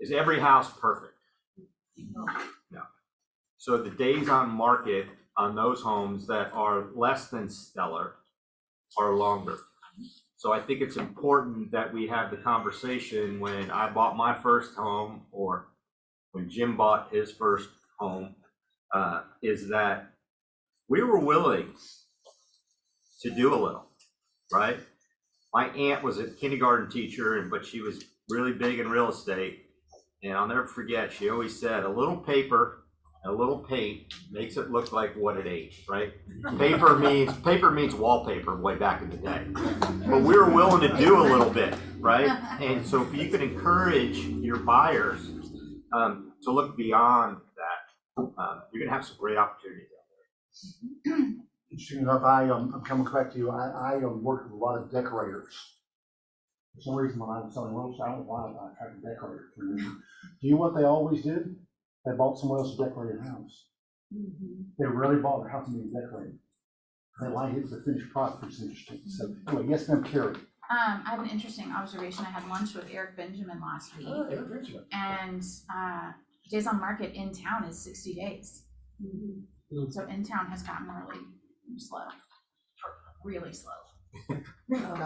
Is every house perfect? No. So the days on market on those homes that are less than stellar are longer. So I think it's important that we have the conversation when I bought my first home or when Jim bought his first home, is that we were willing to do a little, right? My aunt was a kindergarten teacher, but she was really big in real estate. And I'll never forget, she always said, a little paper, a little paint makes it look like what it ain't, right? Paper means wallpaper way back in the day. But we were willing to do a little bit, right? And so if you can encourage your buyers to look beyond that, you're gonna have some great opportunities out there. Interesting enough, I'm coming back to you. I work with a lot of decorators. For some reason, when I'm selling real estate, I don't know why I try to decorate for them. Do you know what they always did? They bought someone else to decorate their house. They really bought their house and they decorated. They like it, the finished product, which is interesting. So anyway, yes, ma'am, Carrie. I have an interesting observation. I had lunch with Eric Benjamin last week. Oh, Eric Benjamin. And days on market in town is 60 days. So in town has gotten really slow, really slow.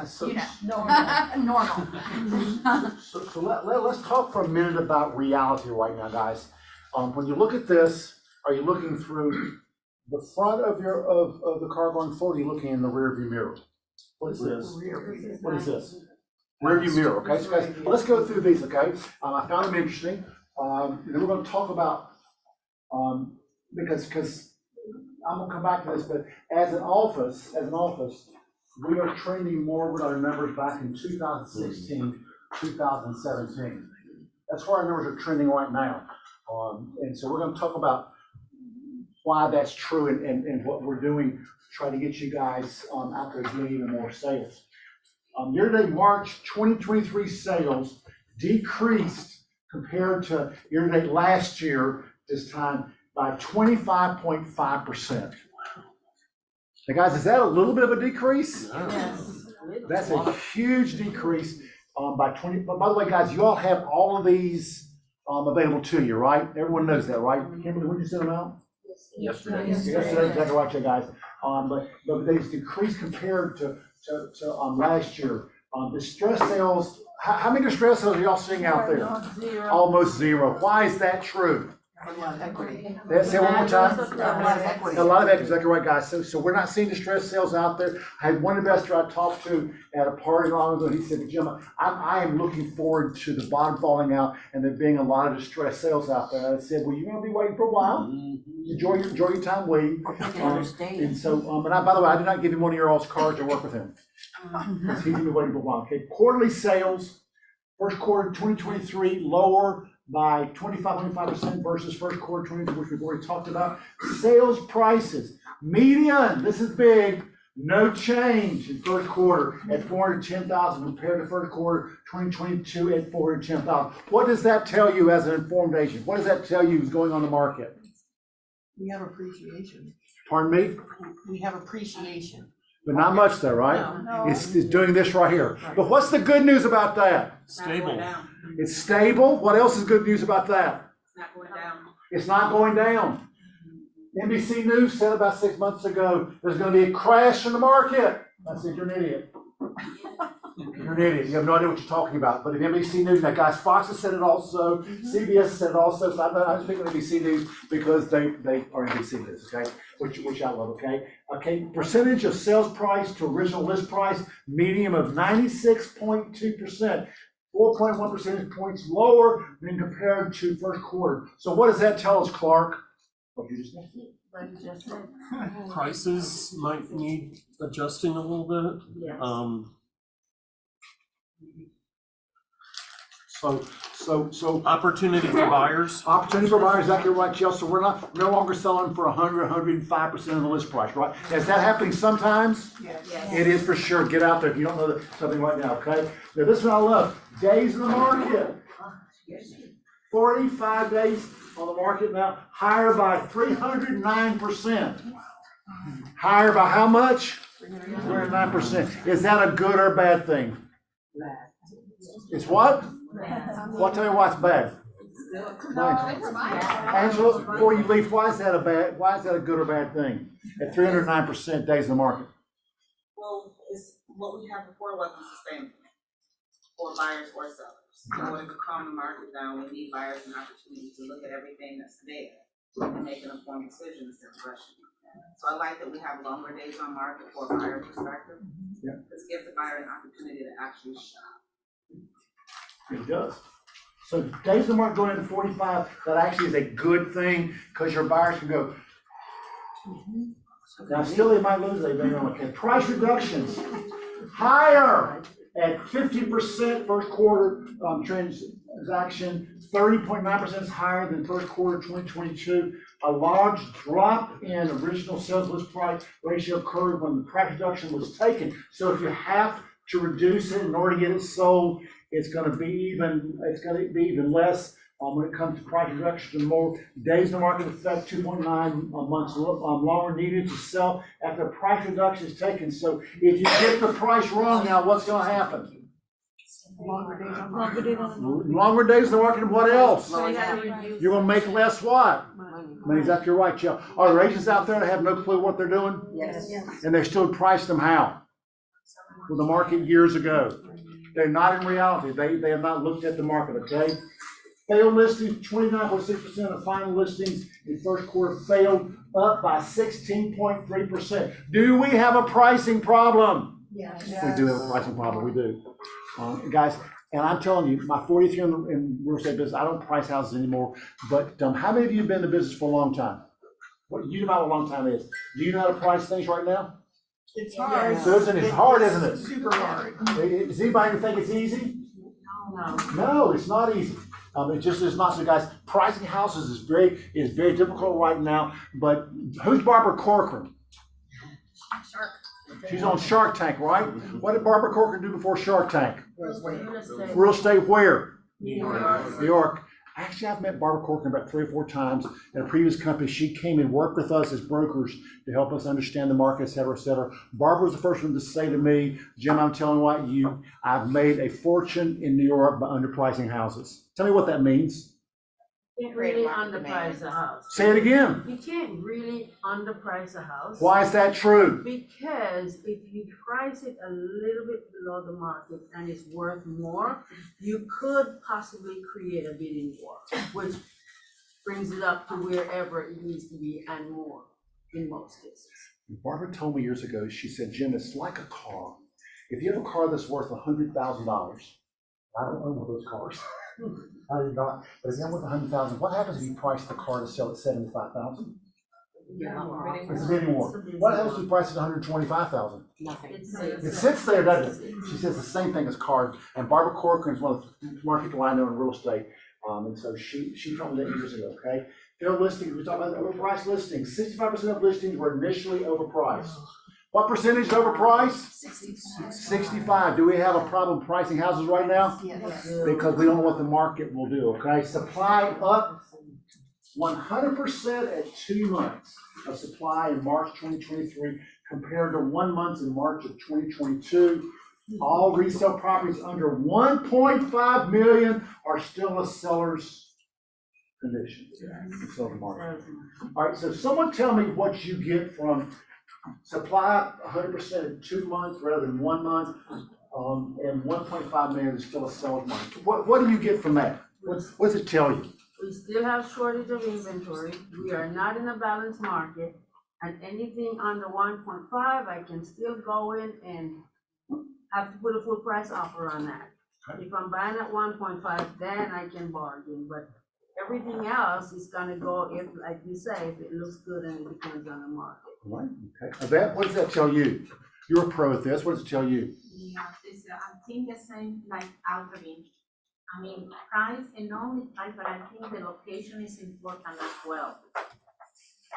So, You know, normal. so let's talk for a minute about reality right now, guys. When you look at this, are you looking through the front of the car going forward? Or are you looking in the rear view mirror? What is this? What is this? Rear view mirror. Okay, so guys, let's go through these. Okay, I found them interesting. Then we're going to talk about because I'm gonna come back to this, but as an office, we are trending more with our numbers back in 2016, 2017. That's where our numbers are trending right now. And so we're gonna talk about why that's true and what we're doing to try to get you guys out there doing even more sales. Year-to-date March 2023 sales decreased compared to year-to-date last year this time by 25.5%. Now guys, is that a little bit of a decrease? Yes. That's a huge decrease by 20. But by the way, guys, you all have all of these available to you, right? Everyone knows that, right? Kimberly, when did you send them out? Yesterday. Yesterday, exactly right, you guys. But they decreased compared to last year. Distress sales, how many distress sales are y'all seeing out there? Zero. Almost zero. Why is that true? A lot of equity. Say it one more time. A lot of equity. A lot of equity, exactly right, guys. So we're not seeing distress sales out there. I had one investor I talked to at a party long ago. He said, Jim, I am looking forward to the bottom falling out and there being a lot of distress sales out there. And I said, well, you're going to be waiting for a while. Enjoy your time waiting. And so, by the way, I did not give him one of your all's cards to work with him. Because he's going to be waiting for a while. Okay, quarterly sales, first quarter 2023 lower by 25% versus first quarter 2022, which we've already talked about. Sales prices, median, this is big, no change in first quarter at 410,000 compared to first quarter 2022 at 410,000. What does that tell you as an informed agent? What does that tell you is going on the market? We have appreciation. Pardon me? We have appreciation. But not much though, right? No. It's doing this right here. But what's the good news about that? Stable. It's stable. What else is good news about that? It's not going down. It's not going down. NBC News said about 6 months ago, there's going to be a crash in the market. I said, you're an idiot. You're an idiot. You have no idea what you're talking about. But if NBC News, now guys, Fox has said it also, CBS said it also, so I'm just picking NBC News because they are NBC News, okay? Which I love, okay? Okay, percentage of sales price to original list price, medium of 96.2%. 4.1 percentage points lower than compared to first quarter. So what does that tell us, Clark? What you just said. Prices might need adjusting a little bit. Yes. So. Opportunity for buyers. Opportunity for buyers, exactly right, Chelsea. So we're no longer selling for 105% of the list price, right? Is that happening sometimes? Yes. It is for sure. Get out there if you don't know something right now, okay? Now this one I love. Days in the market. 45 days on the market now, higher by 309%. Higher by how much? 309%. Is that a good or bad thing? Bad. It's what? Well, I'll tell you why it's bad. Angela, before you leave, why is that a good or bad thing? At 309% days in the market. Well, it's what we had before wasn't sustainable for buyers or sellers. In order to calm the market down, we need buyers an opportunity to look at everything that's there and make an informed decision instead of rushing. So I like that we have longer days on market for a buyer perspective. Yeah. This gives the buyer an opportunity to actually shop. It does. So days of market going into 45, that actually is a good thing because your buyers can go. Now still they might lose, they don't. Okay. Price reductions higher at 50% first quarter transaction, 30.9% is higher than first quarter 2022. A large drop in original sales list price ratio occurred when the price reduction was taken. So if you have to reduce it in order to get it sold, it's going to be even less when it comes to price reduction. And more days in the market effect, 2.9 months longer needed to sell after price reduction is taken. So if you get the price wrong now, what's going to happen? Longer days in the market. What else? You're going to make less what? Money. Exactly right, Jill. Are there agents out there that have no clue what they're doing? Yes. And they still priced them how? With the market years ago. They're not in reality. They have not looked at the market, okay? Failed listings, 29.6% of final listings in first quarter failed, up by 16.3%. Do we have a pricing problem? Yes. We do have a pricing problem, we do. Guys, and I'm telling you, my 40th year in real estate business, I don't price houses anymore, but how many of you have been in the business for a long time? What you know how a long time is? Do you know how to price things right now? It's hard. Susan, it's hard, isn't it? Super hard. Does anybody think it's easy? No. No, it's not easy. It just is not. So guys, pricing houses is very difficult right now, but who's Barbara Corcoran? Shark. She's on Shark Tank, right? What did Barbara Corcoran do before Shark Tank? Real estate. Real estate where? New York. New York. Actually, I've met Barbara Corcoran about 3 or 4 times in a previous company. She came and worked with us as brokers to help us understand the market, et cetera, et cetera. Barbara was the first one to say to me, Jim, I'm telling you, I've made a fortune in New York by underpricing houses. Tell me what that means. You can't really underprice a house. Say it again. You can't really underprice a house. Why is that true? Because if you price it a little bit below the market and it's worth more, you could possibly create a bidding war, which brings it up to wherever it needs to be and more in most cases. Barbara told me years ago, she said, Jim, it's like a car. If you have a car that's worth $100,000, I don't own one of those cars. I do not. But if you're worth $100,000, what happens if you price the car to sell at $75,000? It's a bidding war. What happens if you price it at $125,000? Nothing. It sits there, doesn't it? She says the same thing as cars. And Barbara Corcoran is one of the smartest people I know in real estate. And so she told me that years ago, okay? Failed listings, we talk about overpriced listings. 65% of listings were initially overpriced. What percentage is overpriced? 65. Do we have a problem pricing houses right now? Yes. Because we don't know what the market will do, okay? Supply up 100% at 2 months of supply in March 2023 compared to 1 month in March of 2022. All resale properties under 1.5 million are still a seller's condition. So the market. All right, so someone tell me what you get from supply 100% in 2 months rather than 1 month. and 1.5 million is still a seller's market. What do you get from that? What's it tell you? We still have shortage of inventory, we are not in a balanced market, and anything under 1.5, I can still go in and have to put a full price offer on that. If I'm buying at 1.5, then I can bargain, but everything else is gonna go, if, like you say, if it looks good and it depends on the market. Right, okay. Yvette, what does that tell you? You're a pro at this, what does it tell you? Yeah, it's, I think the same like Alvin. I mean, price and not only price, but I think the location is important as well.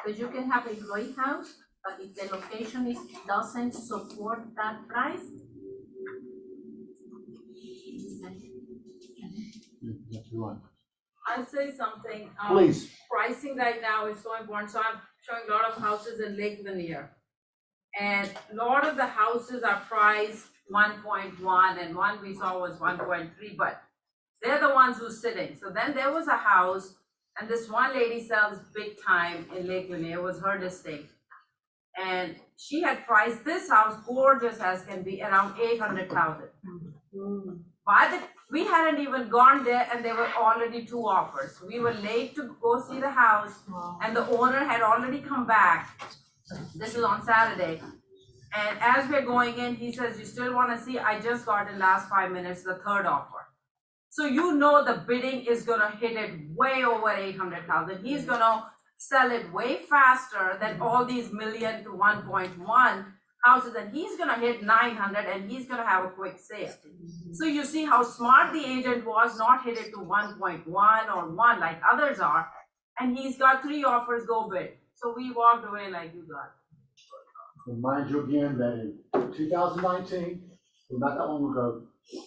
Because you can have a great house, but if the location doesn't support that price. I'll say something. Please. Pricing right now is so important, so I'm showing a lot of houses in Lake Lanier. And a lot of the houses are priced 1.1 and one we saw was 1.3, but they're the ones who's sitting. So then there was a house and this one lady sells big time in Lake Lanier, it was her estate. And she had priced this house, gorgeous as can be, around 800,000. We hadn't even gone there and there were already 2 offers. We were late to go see the house and the owner had already come back. This was on Saturday. And as we're going in, he says, you still wanna see? I just got in last 5 minutes, the 3rd offer. So you know the bidding is gonna hit it way over 800,000. He's gonna sell it way faster than all these million to 1.1 houses, and he's gonna hit 900 and he's gonna have a quick sale. So you see how smart the agent was, not hit it to 1.1 or 1 like others are, and he's got 3 offers, go bid. So we walked away like you got. Remind you again that in 2019, not that long ago,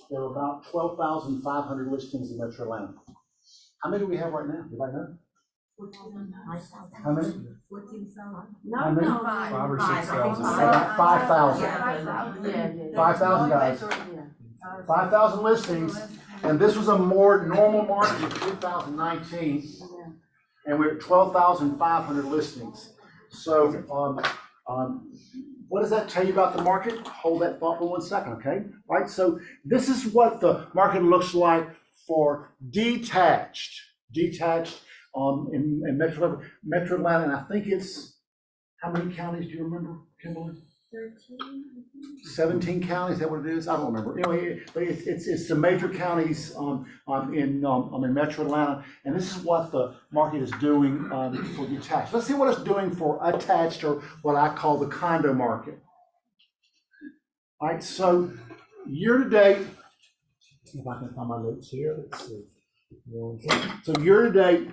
there were about 12,500 listings in Metro Atlanta. How many do we have right now? Anybody know? How many? 14,000. How many? 5 or 6,000. 5,000. 5,000 guys. 5,000 listings, and this was a more normal market in 2019, and we're at 12,500 listings. So, what does that tell you about the market? Hold that thought for 1 second, okay? Right, so this is what the market looks like for detached in Metro Atlanta, and I think it's, how many counties do you remember, Kimberly? 17 counties, is that what it is? I don't remember. Anyway, but it's the major counties in Metro Atlanta, and this is what the market is doing for detached. Let's see what it's doing for attached, or what I call the condo market. All right, so year to date, if I can find my notes here, let's see. So year to date,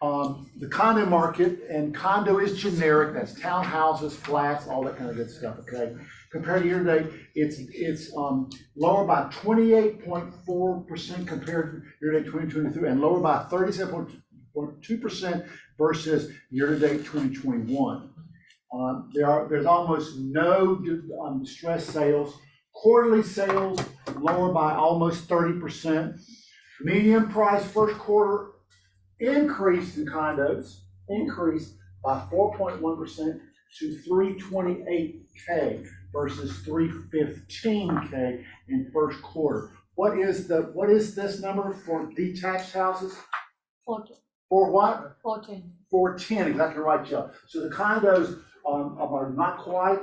the condo market, and condo is generic, that's townhouses, flats, all that kind of good stuff, okay? Compared to year to date, it's lower by 28.4% compared to year to date 2023, and lower by 37.2% versus year to date 2021. There's almost no distressed sales. Quarterly sales lower by almost 30%. Median price first quarter increased in condos, increased by 4.1% to $328K versus $315K in first quarter. What is this number for detached houses? 14. For what? 14. 410, exactly right, Joe. So the condos are not quite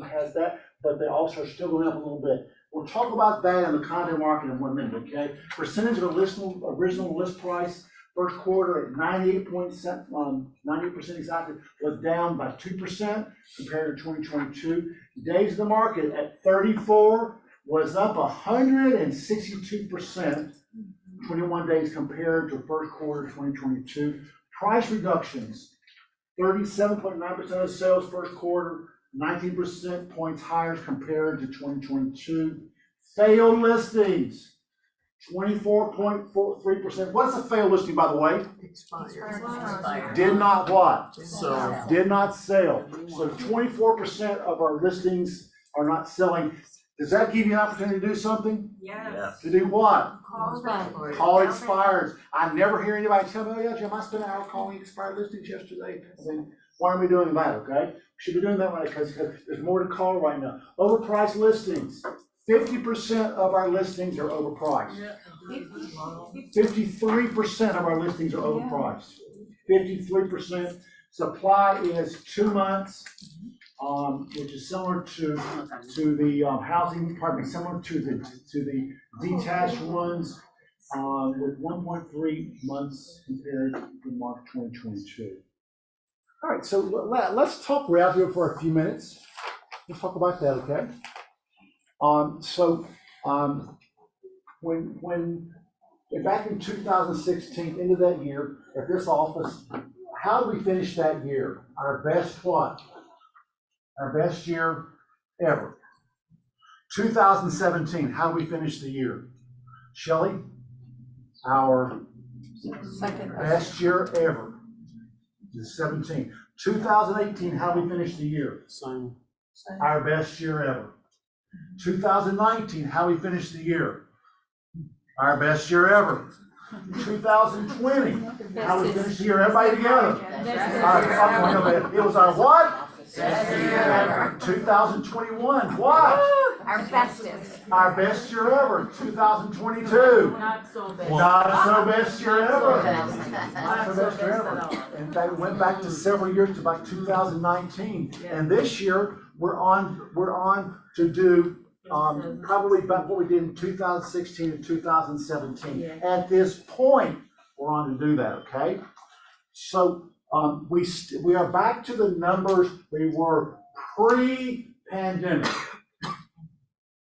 has that, but they also are still going up a little bit. We'll talk about that in the condo market in 1 minute, okay? Percentage of original list price first quarter at 98% exactly, was down by 2% compared to 2022. Days of the market at 34 was up 162%, 21 days compared to first quarter 2022. Price reductions, 37.9% of sales first quarter, 19% points higher compared to 2022. Failed listings, 24.43%. What's a failed listing, by the way? Expired. Did not what? Sell. Did not sell. So 24% of our listings are not selling. Does that give you an opportunity to do something? Yes. To do what? Call expired. I never hear anybody tell me, oh yeah, Jim, I spent an hour calling expired listings yesterday. I mean, why are we doing that, okay? We should be doing that right because there's more to call right now. Overpriced listings, 50% of our listings are overpriced. 53% of our listings are overpriced. 53%. Supply is 2 months, which is similar to the housing department, similar to the detached ones, with 1.3 months compared to March 2022. All right, so let's talk revenue for a few minutes. Let's talk about that, okay? When back in 2016, into that year, at this office, how did we finish that year? Our best what? Our best year ever. 2017, how did we finish the year? Shelley? Our best year ever. 17. 2018, how did we finish the year? Same. Our best year ever. 2019, how we finished the year? Our best year ever. 2020, how we finished the year? Everybody together. It was our what? Best year ever. 2021, what? Our bestest. Our best year ever. 2022. Not so bad. Not so best year ever. Not so best at all. In fact, we went back to several years to like 2019, and this year we're on to do probably about what we did in 2016 and 2017. Yeah. At this point, we're on to do that. Okay, so we are back to the numbers we were pre-pandemic.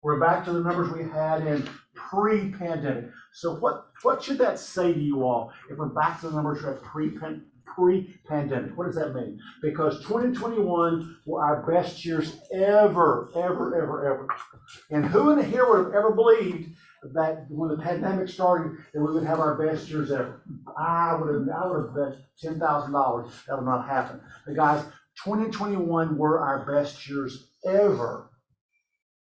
We're back to the numbers we had in pre-pandemic. So what should that say to you all if we're back to the numbers we had pre-pandemic? What does that mean? Because 2021 were our best years ever. And who in here would have ever believed that when the pandemic started that we would have our best years ever? I would have bet $10,000 that would not happen. But guys, 2021 were our best years ever.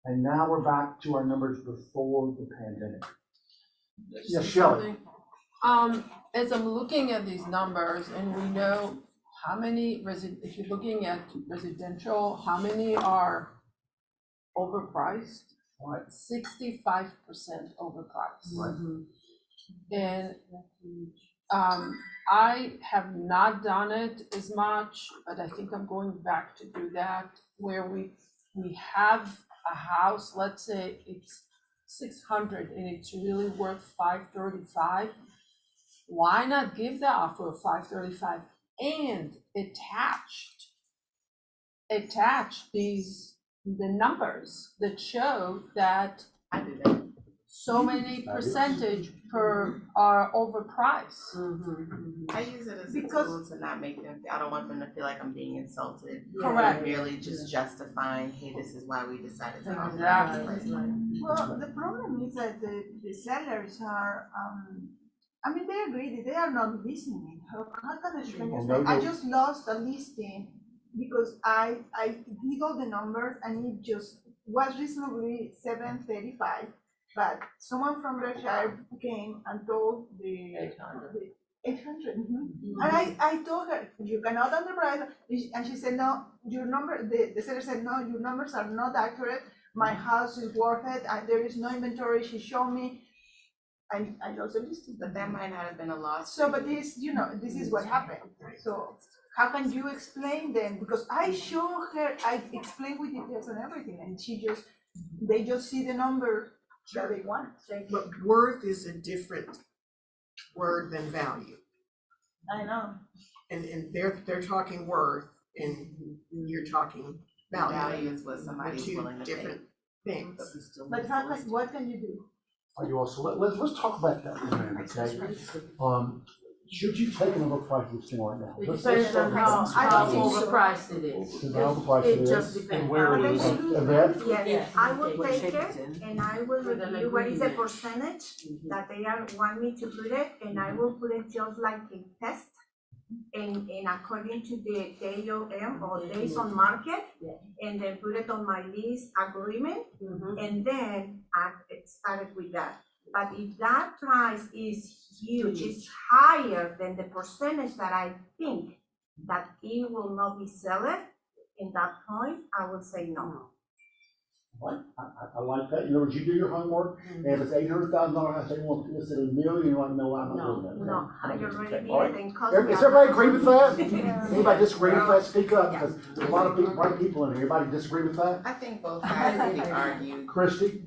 And now we're back to our numbers before the pandemic. Yes, Shelley. As I'm looking at these numbers, and we know how many if you're looking at residential, how many are overpriced? What? 65% overpriced. Right. And I have not done it as much, but I think I'm going back to do that, where we have a house, let's say it's 600 and it's really worth 535. Why not give the offer of 535 and attach the numbers that show that so many percentage per are overpriced. I use it as a tool to not make them, I don't want them to feel like I'm being insulted. Correct. I'm merely just justifying, hey, this is why we decided to offer Exactly. Well, the problem is that the sellers are, they're greedy, they are not listening. How can I explain this? I just lost a listing because I did all the numbers and it just was reasonably 735. But someone from Berkshire came and told the 800. And I told her, you cannot underprice, and she said, no, your number, the seller said, no, your numbers are not accurate. My house is worth it, there is no inventory, she showed me. I lost the listing. But that might not have been a loss. So, but this is what happened. So how can you explain them? Because I showed her, I explained with details and everything, and they just see the number that they want. But worth is a different word than value. I know. And they're talking worth and you're talking value. Value is what somebody's They're two willing to pay. different things. But what can you do? Are you also, let's talk about that for a minute, okay? Should you take an overpriced listing right now? It depends on how overpriced it is. How overpriced it is. It just depends. And where it is. Yvette? Yes, I I will take it and I will review what is the percentage that they want me to put it, and I will put it just like a test. And according to the DOM or days on market, and then put it on my lease agreement, and then I started with that. But if that price is huge, it's higher than the percentage that I think that it will not be sold, in that point, I would say no. I like that, in other words, you do your homework, and if it's $800,000 house, they want to set $1 million, you're like, no, I'm not doing that. No, I already Okay, did all right. it and cost Does me everybody agree with that? Yeah. Anybody disagree with that, speak up, because there's a lot of people, bright people in here, everybody disagree with that? I think both sides can be argued. Christie?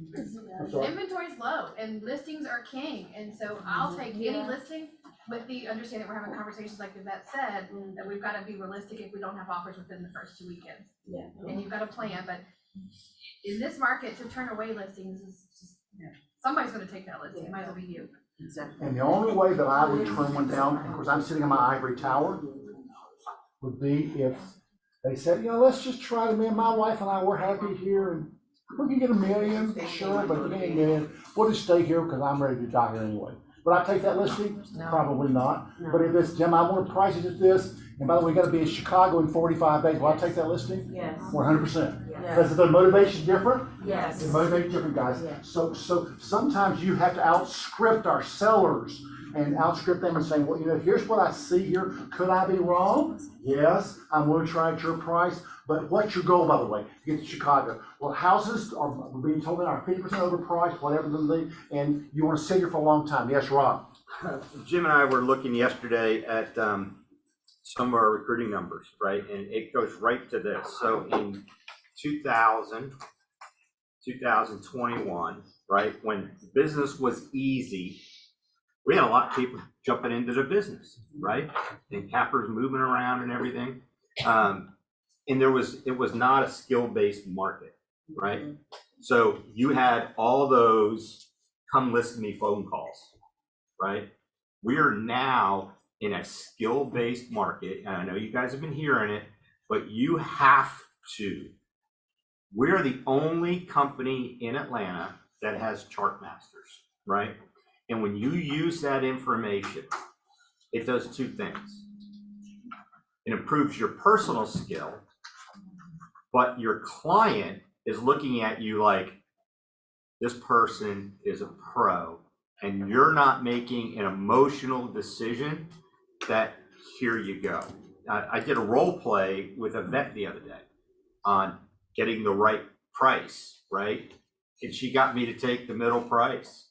I'm sorry. Inventory's low and listings are king, and so I'll take any listing with the understanding that we're having conversations like Yvette said, that we've gotta be realistic if we don't have offers within the first 2 weekends. Yeah. And you've got a plan, but in this market, to turn away listings is just, somebody's gonna take that listing, it might as well be you. Exactly. And the only way that I would turn one down, of course, I'm sitting in my ivory tower, would be if they said, let's just try to, me and my wife and I, we're happy here, and we can get $1 million, sure, but if we ain't $1 million, we'll just stay here because I'm ready to die here anyway. Would I take that listing? No. Probably not. No. But if it's, Jim, I want to price it at this, and by the way, we gotta be in Chicago in 45 days, will I take that listing? Yes. 100%. Yes. Because the motivation's different? Yes. The motivation's different, guys. Yes. So sometimes you have to outscript our sellers and outscript them and saying, well, here's what I see here. Could I be wrong? Yes, I'm willing to try at your price, but what's your goal, by the way, to get to Chicago? Well, houses are being told they are 50% overpriced, whatever they, and you want to sit here for a long time. Yes, Rob? Jim and I were looking yesterday at some of our recruiting numbers, right? And it goes right to this. So in 2021, right, when business was easy, we had a lot of people jumping into the business, right? And cappers moving around and everything. And it was not a skill-based market, right? So you had all those come list me phone calls, right? We are now in a skill-based market, and I know you guys have been hearing it, but you have to. We're the only company in Atlanta that has Chartmasters, right? And when you use that information, it does two things. It improves your personal skill, but your client is looking at you like, this person is a pro, and you're not making an emotional decision that here you go. I did a role play with Yvette the other day on getting the right price, right? And she got me to take the middle price.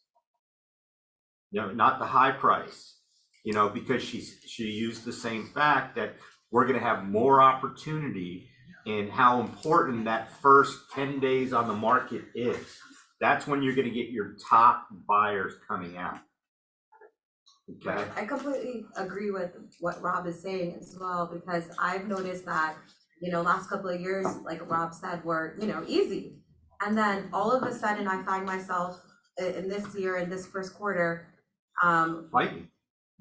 Not the high price, because she used the same fact that we're gonna have more opportunity and how important that first 10 days on the market is. That's when you're gonna get your top buyers coming out. Okay. I completely agree with what Rob is saying as well, because I've noticed that, last couple of years, like Rob said, were, easy. And then all of a sudden I find myself in this year, in this first quarter,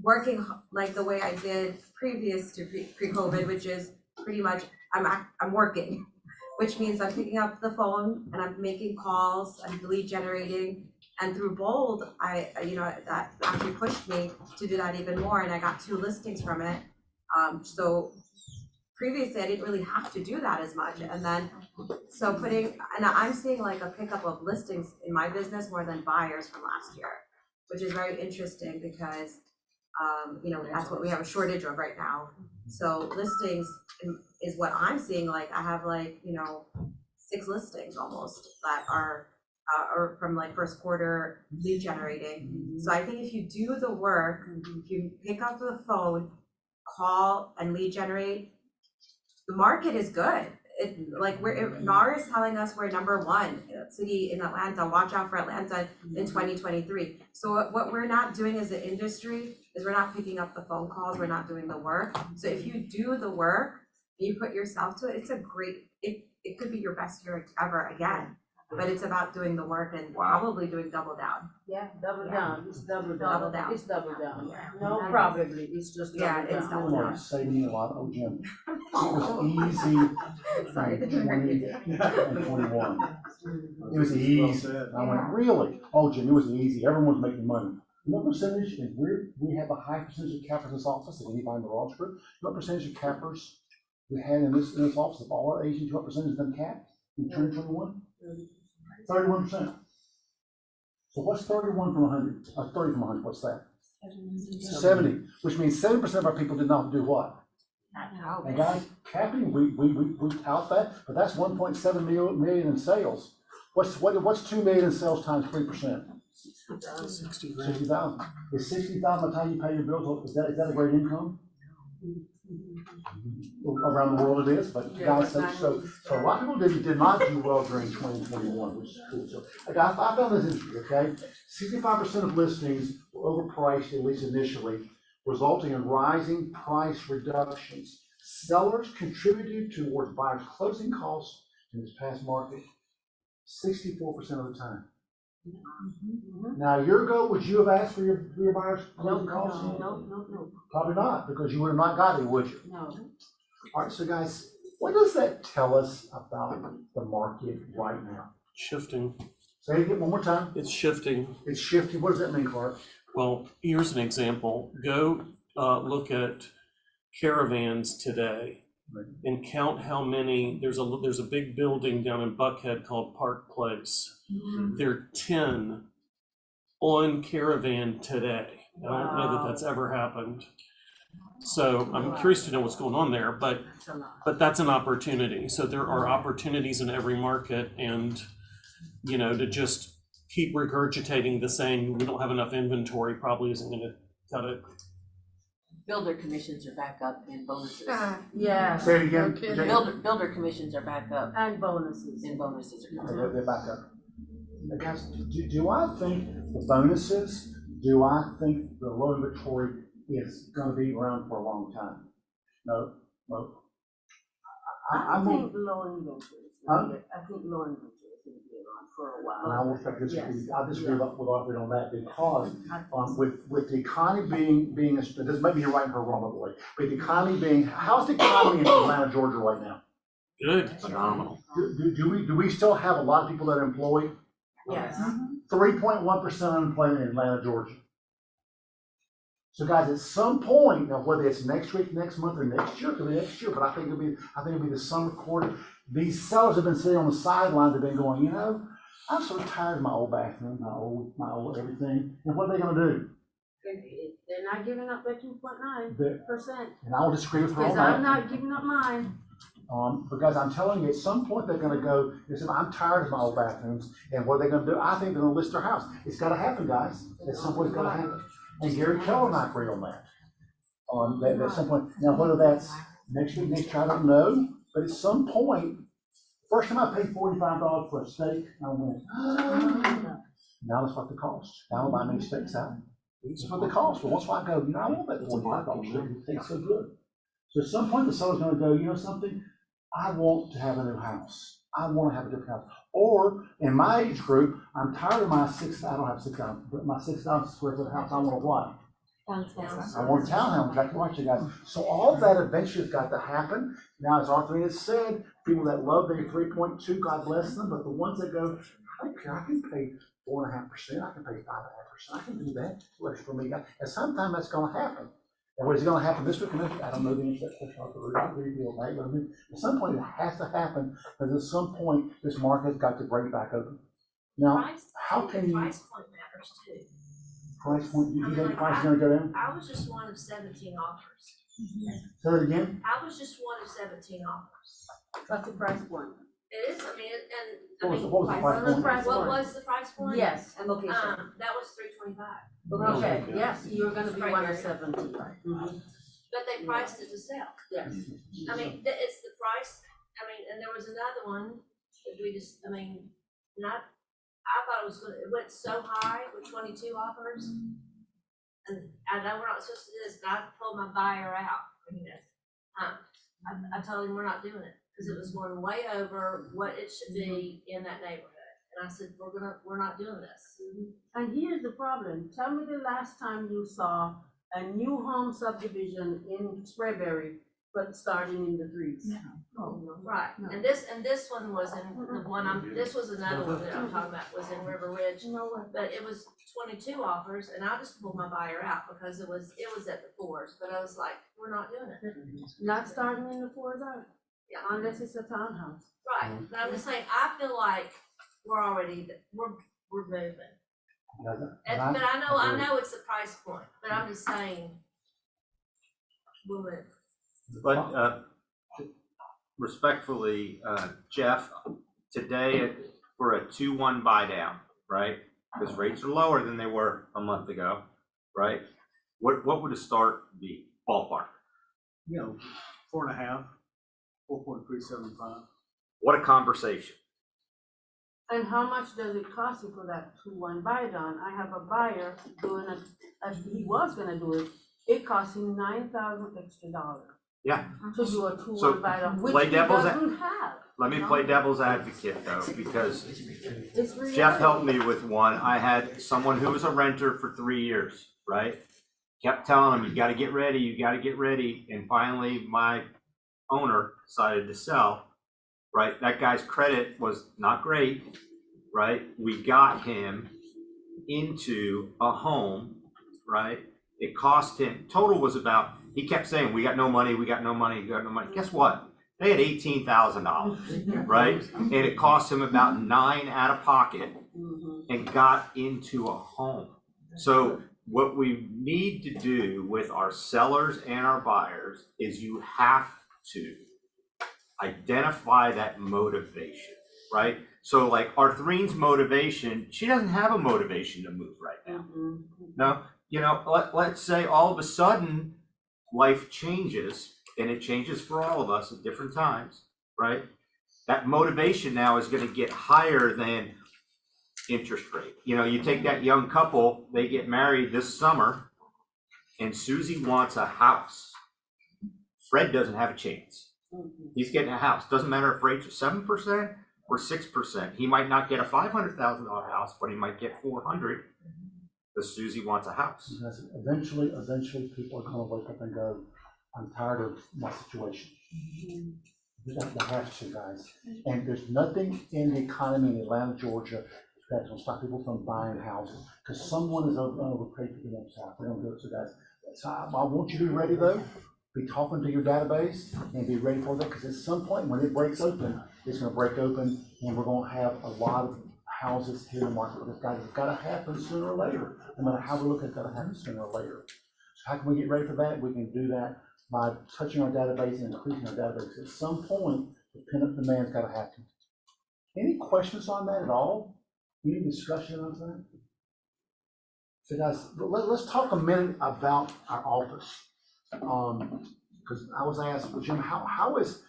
working like the way I did previous to pre-COVID, which is pretty much, I'm working, which means I'm picking up the phone and I'm making calls, I'm lead generating. And through Bold, that actually pushed me to do that even more, and I got 2 listings from it. So previously I didn't really have to do that as much, and then and I'm seeing like a pickup of listings in my business more than buyers from last year, which is very interesting because that's what we have a shortage of right now. So listings is what I'm seeing. Like I have 6 listings almost that are from like first quarter lead generating. So I think if you do the work, if you pick up the phone, call and lead generate, the market is good. NAR is telling us we're #1 city in Atlanta. Watch out for Atlanta in 2023. So what we're not doing as an industry is we're not picking up the phone calls. We're not doing the work. So if you do the work, and you put yourself to it, it's a great. It could be your best year ever again. But it's about doing the work and probably doing double down. Yeah, double down, it's double down. Double down. It's double down. Yeah. No, probably, it's just double down. Yeah, it's double Oh, down. it saved me a lot. Oh, Jim. It was easy. Sorry, in 20 and 21. It was easy. I went, really? Oh, Jim, it was easy. Everyone was making money. What percentage, and we have a high percentage of cappers in this office, if anybody in the Ross Group, what percentage of cappers we had in this office of all our agents, what percentage of them capped in 2021? 31%. So what's 31 from 100? 30 from 100, what's that? 70, which means 7% of our people did not do what? And guys, capping, we tout that, but that's 1.7 million in sales. what's 2 million in sales times 3%? 60 grand. 60,000. Is 60,000 by the time you pay your bills, is that a great income? Around the world it is, but guys, so a lot of people did not do well during 2021, which is cool. So, I found this interesting, okay? 65% of listings were overpriced, at least initially, resulting in rising price reductions. Sellers contributed towards buyers' closing costs in this past market 64% of the time. Now, a year ago, would you have asked for your buyers' closing costs? No. Probably not, because you would have not got it, would you? No. All right, so guys, what does that tell us about the market right now? Shifting. Say it one more time. It's shifting. It's shifting. What does that mean, Clark? Well, here's an example. Go look at caravans today and count how many. There's a big building down in Buckhead called Park Place. There are 10 on caravan today. I don't know that that's ever happened. So I'm curious to know what's going on there, but that's an opportunity. So there are opportunities in every market, and to just keep regurgitating the saying we don't have enough inventory probably isn't going to cut it. Builder commissions are back up and bonuses. Yeah. Say it again. Builder commissions are back up. And bonuses. And bonuses are coming up. They're back up. Guys, do I think the bonuses, do I think the low inventory is going to be around for a long time? No. I think low inventory is going to be around for a while. And I will disagree. Yes. I disagree with Arthur on that, because with the economy being this may be right or wrong, by the way, but the economy being, how's the economy in Atlanta, Georgia right now? Good. Phenomenal. Do we still have a lot of people that are employed? Yes. 3.1% unemployment in Atlanta, Georgia. So guys, at some point, now whether it's next week, next month, or next year, it could be next year, but I think it'll be the summer quarter. These sellers have been sitting on the sidelines, have been going, I'm so tired of my old bathroom, my old everything. And what are they gonna do? They're not giving up their 2.9%. And I will disagree with her on Because that. I'm not giving up mine. Because I'm telling you, at some point they're gonna go, I'm tired of my old bathrooms, and what are they gonna do? I think they're gonna list their house. It's gotta happen, guys. At some point it's gotta happen. And Gary Keller and I agree on that. At some point, now whether that's next week, next year, I don't know, but at some point, first time I paid $45 for a steak, I went, now that's what the cost. Now I'll buy many steaks out. It's what the cost. But once I go, I want that $45 steak. It tastes so good. So at some point the seller's gonna go, something? I want to have a new house. I want to have a different house. Or in my age group, I'm tired of my I don't have 6,000, but my 6,000 square foot house, I want a what? I want a townhouse, exactly right, you guys. So all of that eventually has got to happen. Now, as Arthur has said, people that love their 3.2, God bless them, but the ones that go, I don't care, I can pay 4.5%, I can pay 5.5%, I can do that. Works for me. And sometime that's gonna happen. And what is gonna happen this week? I don't know the answer to that question, Arthur. I really feel bad, but at some point it has to happen, because at some point this market has got to break back open. Now, how can you? Price point matters too. Price point, you think price is gonna go down? I was just one of 17 offers. Say that again? I was just one of 17 offers. What's the price point? It is, What was the price point? What was the price point? Yes, and location. That was $325. Okay, yes, you're gonna be one of 17. But they priced it to sell. Yes. It's the price, and there was another one that we just, I thought it went so high with 22 offers. And I know we're not supposed to do this, but I pulled my buyer out. I told him we're not doing it, because it was going way over what it should be in that neighborhood. And I said, we're not doing this. And here's the problem. Tell me the last time you saw a new home subdivision in Spraberry, but starting in the threes. Right, and this one was in this was another one that I'm talking about, was in River Ridge. But it was 22 offers, and I just pulled my buyer out because it was at the fours, but I was like, we're not doing it. Not starting in the fours either. Yeah. Unless it's a townhouse. Right, but I'm just saying, I feel like we're moving. But I know it's the price point, but I'm just saying, we'll move. But respectfully, Jeff, today for a 2-1 buy down, right? Because rates are lower than they were a month ago, right? What would a start be, ballpark? 4.5, 4.375. What a conversation. And how much does it cost you for that 2-1 buy down? I have a buyer doing he was gonna do it, it cost him $9,000 extra. Yeah. To do a 2-1 So, buy down, which play he devil's doesn't have. Let me play devil's advocate though, because It's reality. Jeff helped me with one. I had someone who was a renter for 3 years, right? Kept telling him, you gotta get ready, you gotta get ready. And finally, my owner decided to sell, right? That guy's credit was not great, right? We got him into a home, right? It cost him, total was about, he kept saying, we got no money, we got no money, we got no money. Guess what? They had $18,000, right? And it cost him about $9,000 out of pocket and got into a home. So what we need to do with our sellers and our buyers is you have to identify that motivation, right? So like Arthreen's motivation, she doesn't have a motivation to move right now. No, you know, let's say all of a sudden life changes, and it changes for all of us at different times, right? That motivation now is going to get higher than interest rate. You know, you take that young couple, they get married this summer, and Susie wants a house. Fred doesn't have a chance. He's getting a house. Doesn't matter if rates are 7% or 6%. He might not get a $500,000 house, but he might get 400 because Susie wants a house. Because eventually people are gonna wake up and go, I'm tired of my situation. They have to, guys. And there's nothing in the economy in Atlanta, Georgia, that's gonna stop people from buying houses. Because someone is overpaid for the next house. They don't do it, so guys. So I want you to be ready though. Be talking to your database and be ready for that, because at some point when it breaks open, it's gonna break open and we're gonna have a lot of houses here in the market. But it's gotta happen sooner or later. No matter how we look at it, it's gotta happen sooner or later. So how can we get ready for that? We can do that by touching our database and increasing our database. At some point, the pent-up demand's gotta happen. Any questions on that at all? Any discussion on that? So guys, let's talk a minute about our office. Because I was asked, well, Jim, how is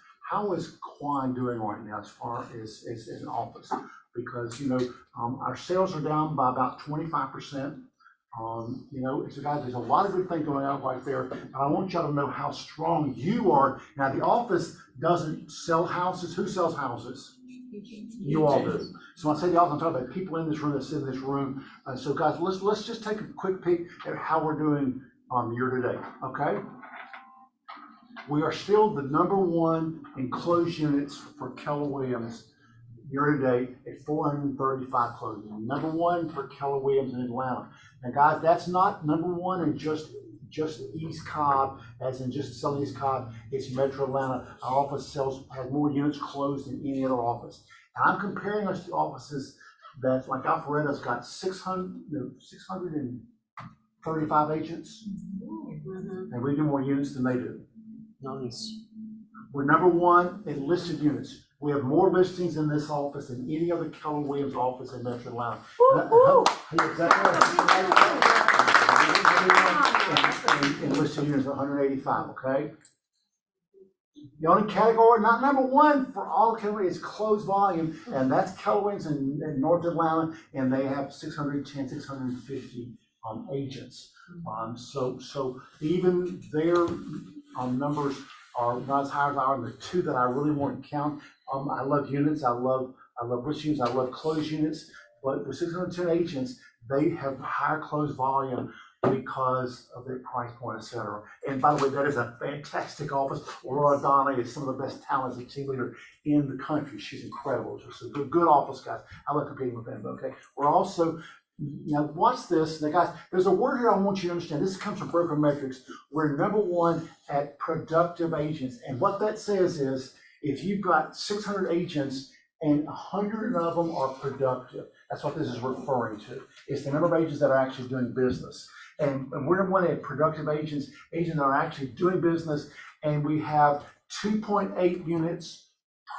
Quine doing right now as far as an office? Because, you know, our sales are down by about 25%. You know, it's guys, there's a lot of good things going on right there. And I want y'all to know how strong you are. Now, the office doesn't sell houses. Who sells houses? You all do. So when I say the office, I'm talking about people in this room that sit in this room. So guys, let's just take a quick peek at how we're doing year to date, okay? We are still the #1 enclosed units for Keller Williams year to date at 435 closings. #1 for Keller Williams in Atlanta. Now guys, that's not #1 in just East Cobb, as in just selling East Cobb. It's Metro Atlanta. Our office has more units closed than any other office. And I'm comparing us to offices that's like Alpharetta's got 635 agents. And we do more units than they do. Nice. We're #1 in listed units. We have more listings in this office than any other Keller Williams office in Metro Atlanta. In listed units, 185, okay? The only category, not #1 for all Keller is closed volume, and that's Keller Williams in North Atlanta, and they have 610, 650 agents. So even their numbers are not as high as ours. The two that I really want to count, I love units, I love list units, I love closed units, but with 610 agents, they have higher closed volume because of their price point, et cetera. And by the way, that is a fantastic office. Aurora Donna is some of the best talents and team leader in the country. She's incredible. It's a good office, guys. I love competing with them, okay? We're also, now watch this. Now guys, there's a word here I want you to understand. This comes from Broker Metrics. We're #1 at productive agents. And what that says is, if you've got 600 agents and 100 of them are productive, that's what this is referring to. It's the number of agents that are actually doing business. And we're #1 at productive agents that are actually doing business. And we have 2.8 units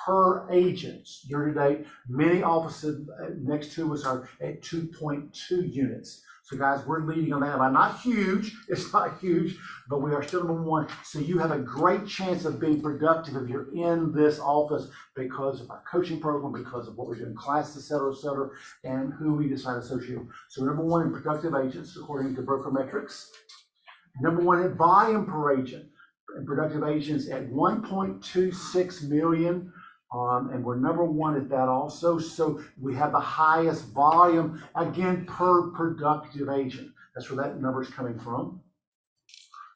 per agent year to date. Many offices next to us are at 2.2 units. So guys, we're leading on that. But not huge, it's not huge, but we are still number one. So you have a great chance of being productive if you're in this office because of our coaching program, because of what we're doing, classes, et cetera, and who we decide to associate with. So number one in productive agents, according to Broker Metrics. Number one in volume per agent. And productive agents at 1.26 million. And we're number one at that also. So we have the highest volume, again, per productive agent. That's where that number is coming from.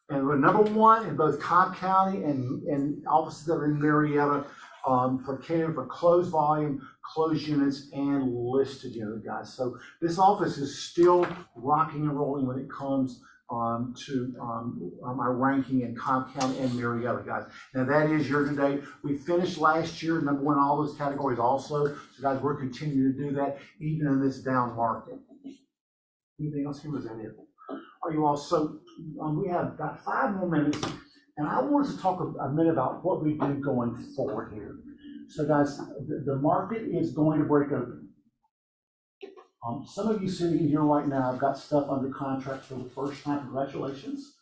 And we're number one in both Cobb County and offices that are in Marietta for closed volume, closed units, and listed units, guys. So this office is still rocking and rolling when it comes to our ranking in Cobb County and Marietta, guys. Now that is year to date. We finished last year number one in all those categories also. So guys, we're continuing to do that even in this down market. Anything else? Was that it? Are you all so? We have about 5 more minutes, and I want us to talk a minute about what we do going forward here. So guys, the market is going to break open. Some of you sitting in here right now have got stuff under contract for the first time. Congratulations.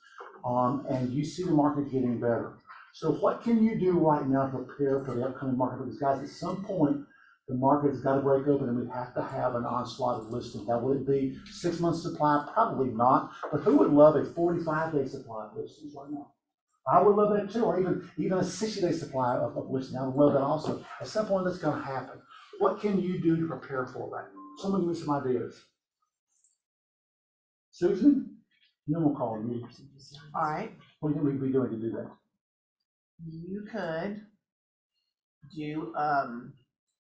And you see the market getting better. So what can you do right now to prepare for the upcoming market? Because guys, at some point, the market has got to break open and we have to have an onslaught of listings. Now, would it be 6 months supply? Probably not. But who would love a 45-day supply of listings right now? I would love that too, or even a 60-day supply of listings. I would love that also. At some point, that's going to happen. What can you do to prepare for that? Someone give me some ideas. Susan? No more calling you. All right. What do you think we'd be doing to do that? You could do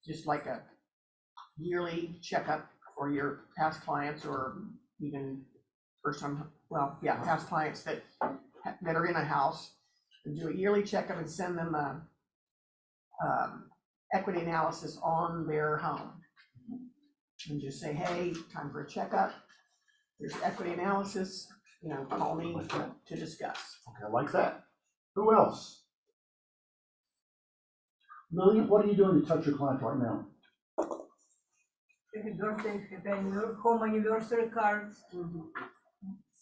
just like a yearly checkup for your past clients, or even for some, past clients that are in a house. And do a yearly checkup and send them a equity analysis on their home. And just say, hey, time for a checkup. There's equity analysis, call me to discuss. Okay, I like that. Who else? Lillian, what are you doing to touch your clients right now? Happy birthday, home anniversary cards,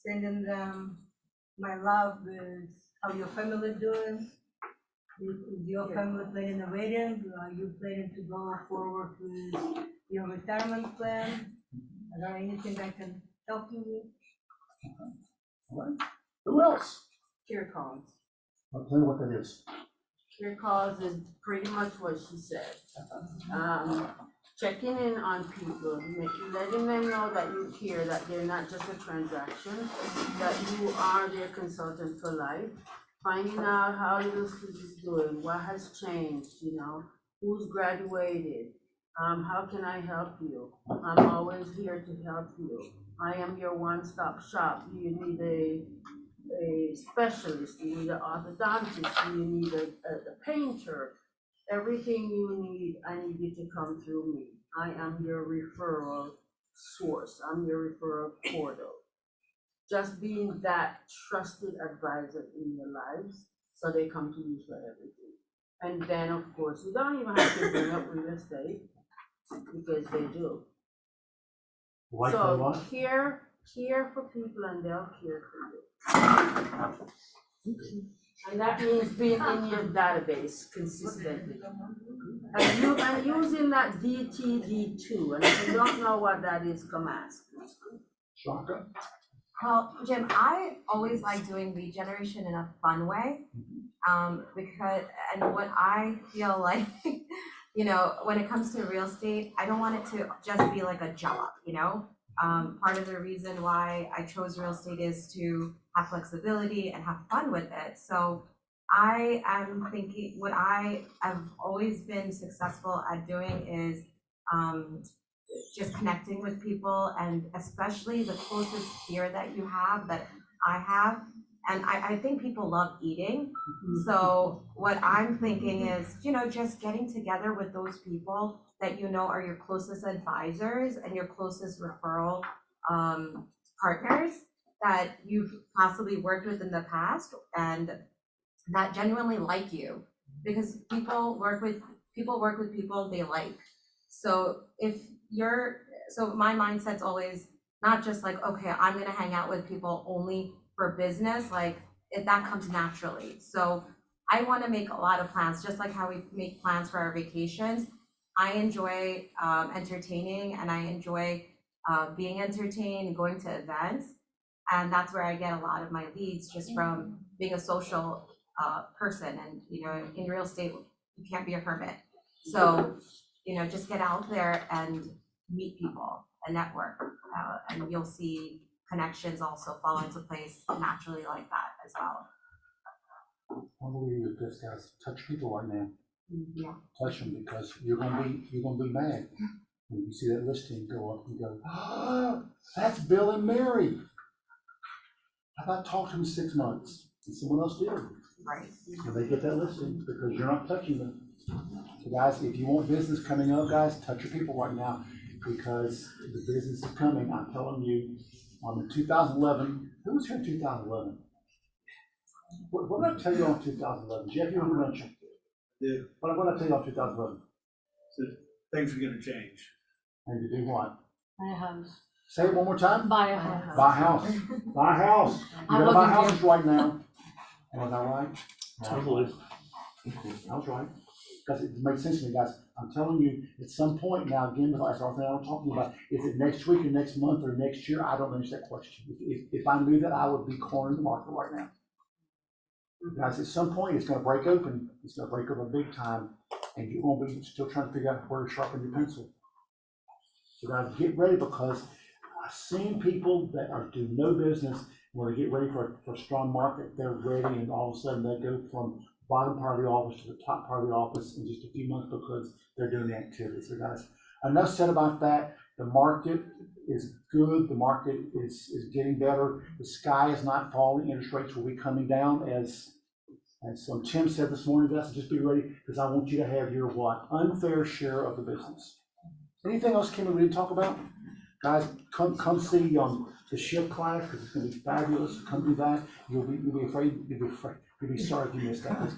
sending them my love with how your family doing. Is your family planning a wedding? Are you planning to go forward with your retirement plan? Is there anything I can help you with? All right. Who else? Care calls. I'll tell you what that is. Care calls is pretty much what she said. Checking in on people, letting them know that you care, that they're not just a transaction, that you are their consultant for life. Finding out how little Susie is doing, what has changed, who's graduated, how can I help you? I'm always here to help you. I am your one-stop shop. Do you need a specialist? Do you need an orthodontist? Do you need a painter? Everything you need, I need you to come through me. I am your referral source. I'm your referral portal. Just being that trusted advisor in your lives, so they come to you for everything. And then, of course, you don't even have to bring up real estate, because they do. Like So care for people and they'll care for you. And that means being in your database consistently. And using that DTD2, and if you don't know what that is, come ask me. Shaka? Well, Jim, I always like doing lead generation in a fun way, because, and what I feel like, when it comes to real estate, I don't want it to just be like a job, Part of the reason why I chose real estate is to have flexibility and have fun with it. So I am thinking, what I have always been successful at doing is just connecting with people, and especially the closest peer that you have, that I have. And I think people love eating. So what I'm thinking is, just getting together with those people that are your closest advisors and your closest referral partners that you've possibly worked with in the past and that genuinely like you. Because people work with people work with people they like. So so my mindset's always not just like, okay, I'm gonna hang out with people only for business, like, if that comes naturally. So I wanna make a lot of plans, just like how we make plans for our vacations. I enjoy entertaining, and I enjoy being entertained and going to events. And that's where I get a lot of my leads, just from being a social person. And, you know, in real estate, you can't be a hermit. So, you know, just get out there and meet people and network. And you'll see connections also fall into place naturally like that as well. I believe that this guy's touch people right now. Yeah. Touch them, because you're gonna be mad when you see that listing go up and go, oh, that's Bill and Mary. How about talk to them 6 months and someone else did? Right. And they get that listing because you're not touching them. So guys, if you want business coming up, guys, touch your people right now, because the business is coming. I'm telling you, in 2011, who was here in 2011? What did I tell you on 2011? Jeff, you were mentioned. Yeah. What did I tell you on 2011? So things are gonna change. And to do what? Buy a house. Say it one more time. Buy a house. Buy a house. Buy a house. You I gotta buy wasn't houses right now. Was I right? Totally. I was right. Because it makes sense to me, guys. I'm telling you, at some point now, again, that's our thing I'm talking about. Is it next week or next month or next year? I don't answer that question. If I knew that, I would be cornering the market right now. Guys, at some point, it's gonna break open. It's gonna break open big time, and you're gonna be still trying to figure out where to sharpen your pencil. So guys, get ready, because I've seen people that do no business, when they get ready for a strong market, they're ready, and all of a sudden they go from bottom part of the office to the top part of the office in just a few months because they're doing the activity. So guys, enough said about that. The market is good. The market is getting better. The sky is not falling. Interest rates will be coming down, as Tim said this morning. Guys, just be ready, because I want you to have your unfair share of the business. Anything else, Kim, we didn't talk about? Guys, come see the SHIP class, because it's gonna be fabulous. Come do that. You'll be sorry if you missed that. It's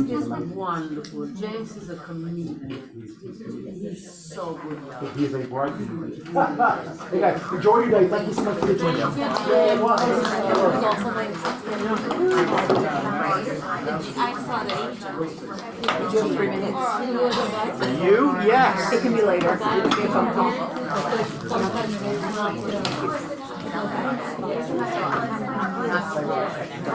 just wonderful. James is a comedian. He's so good. He is a bright comedian. Hey guys, enjoy your day. Thank you so much for your attention. You? Yes. It can be later. If I'm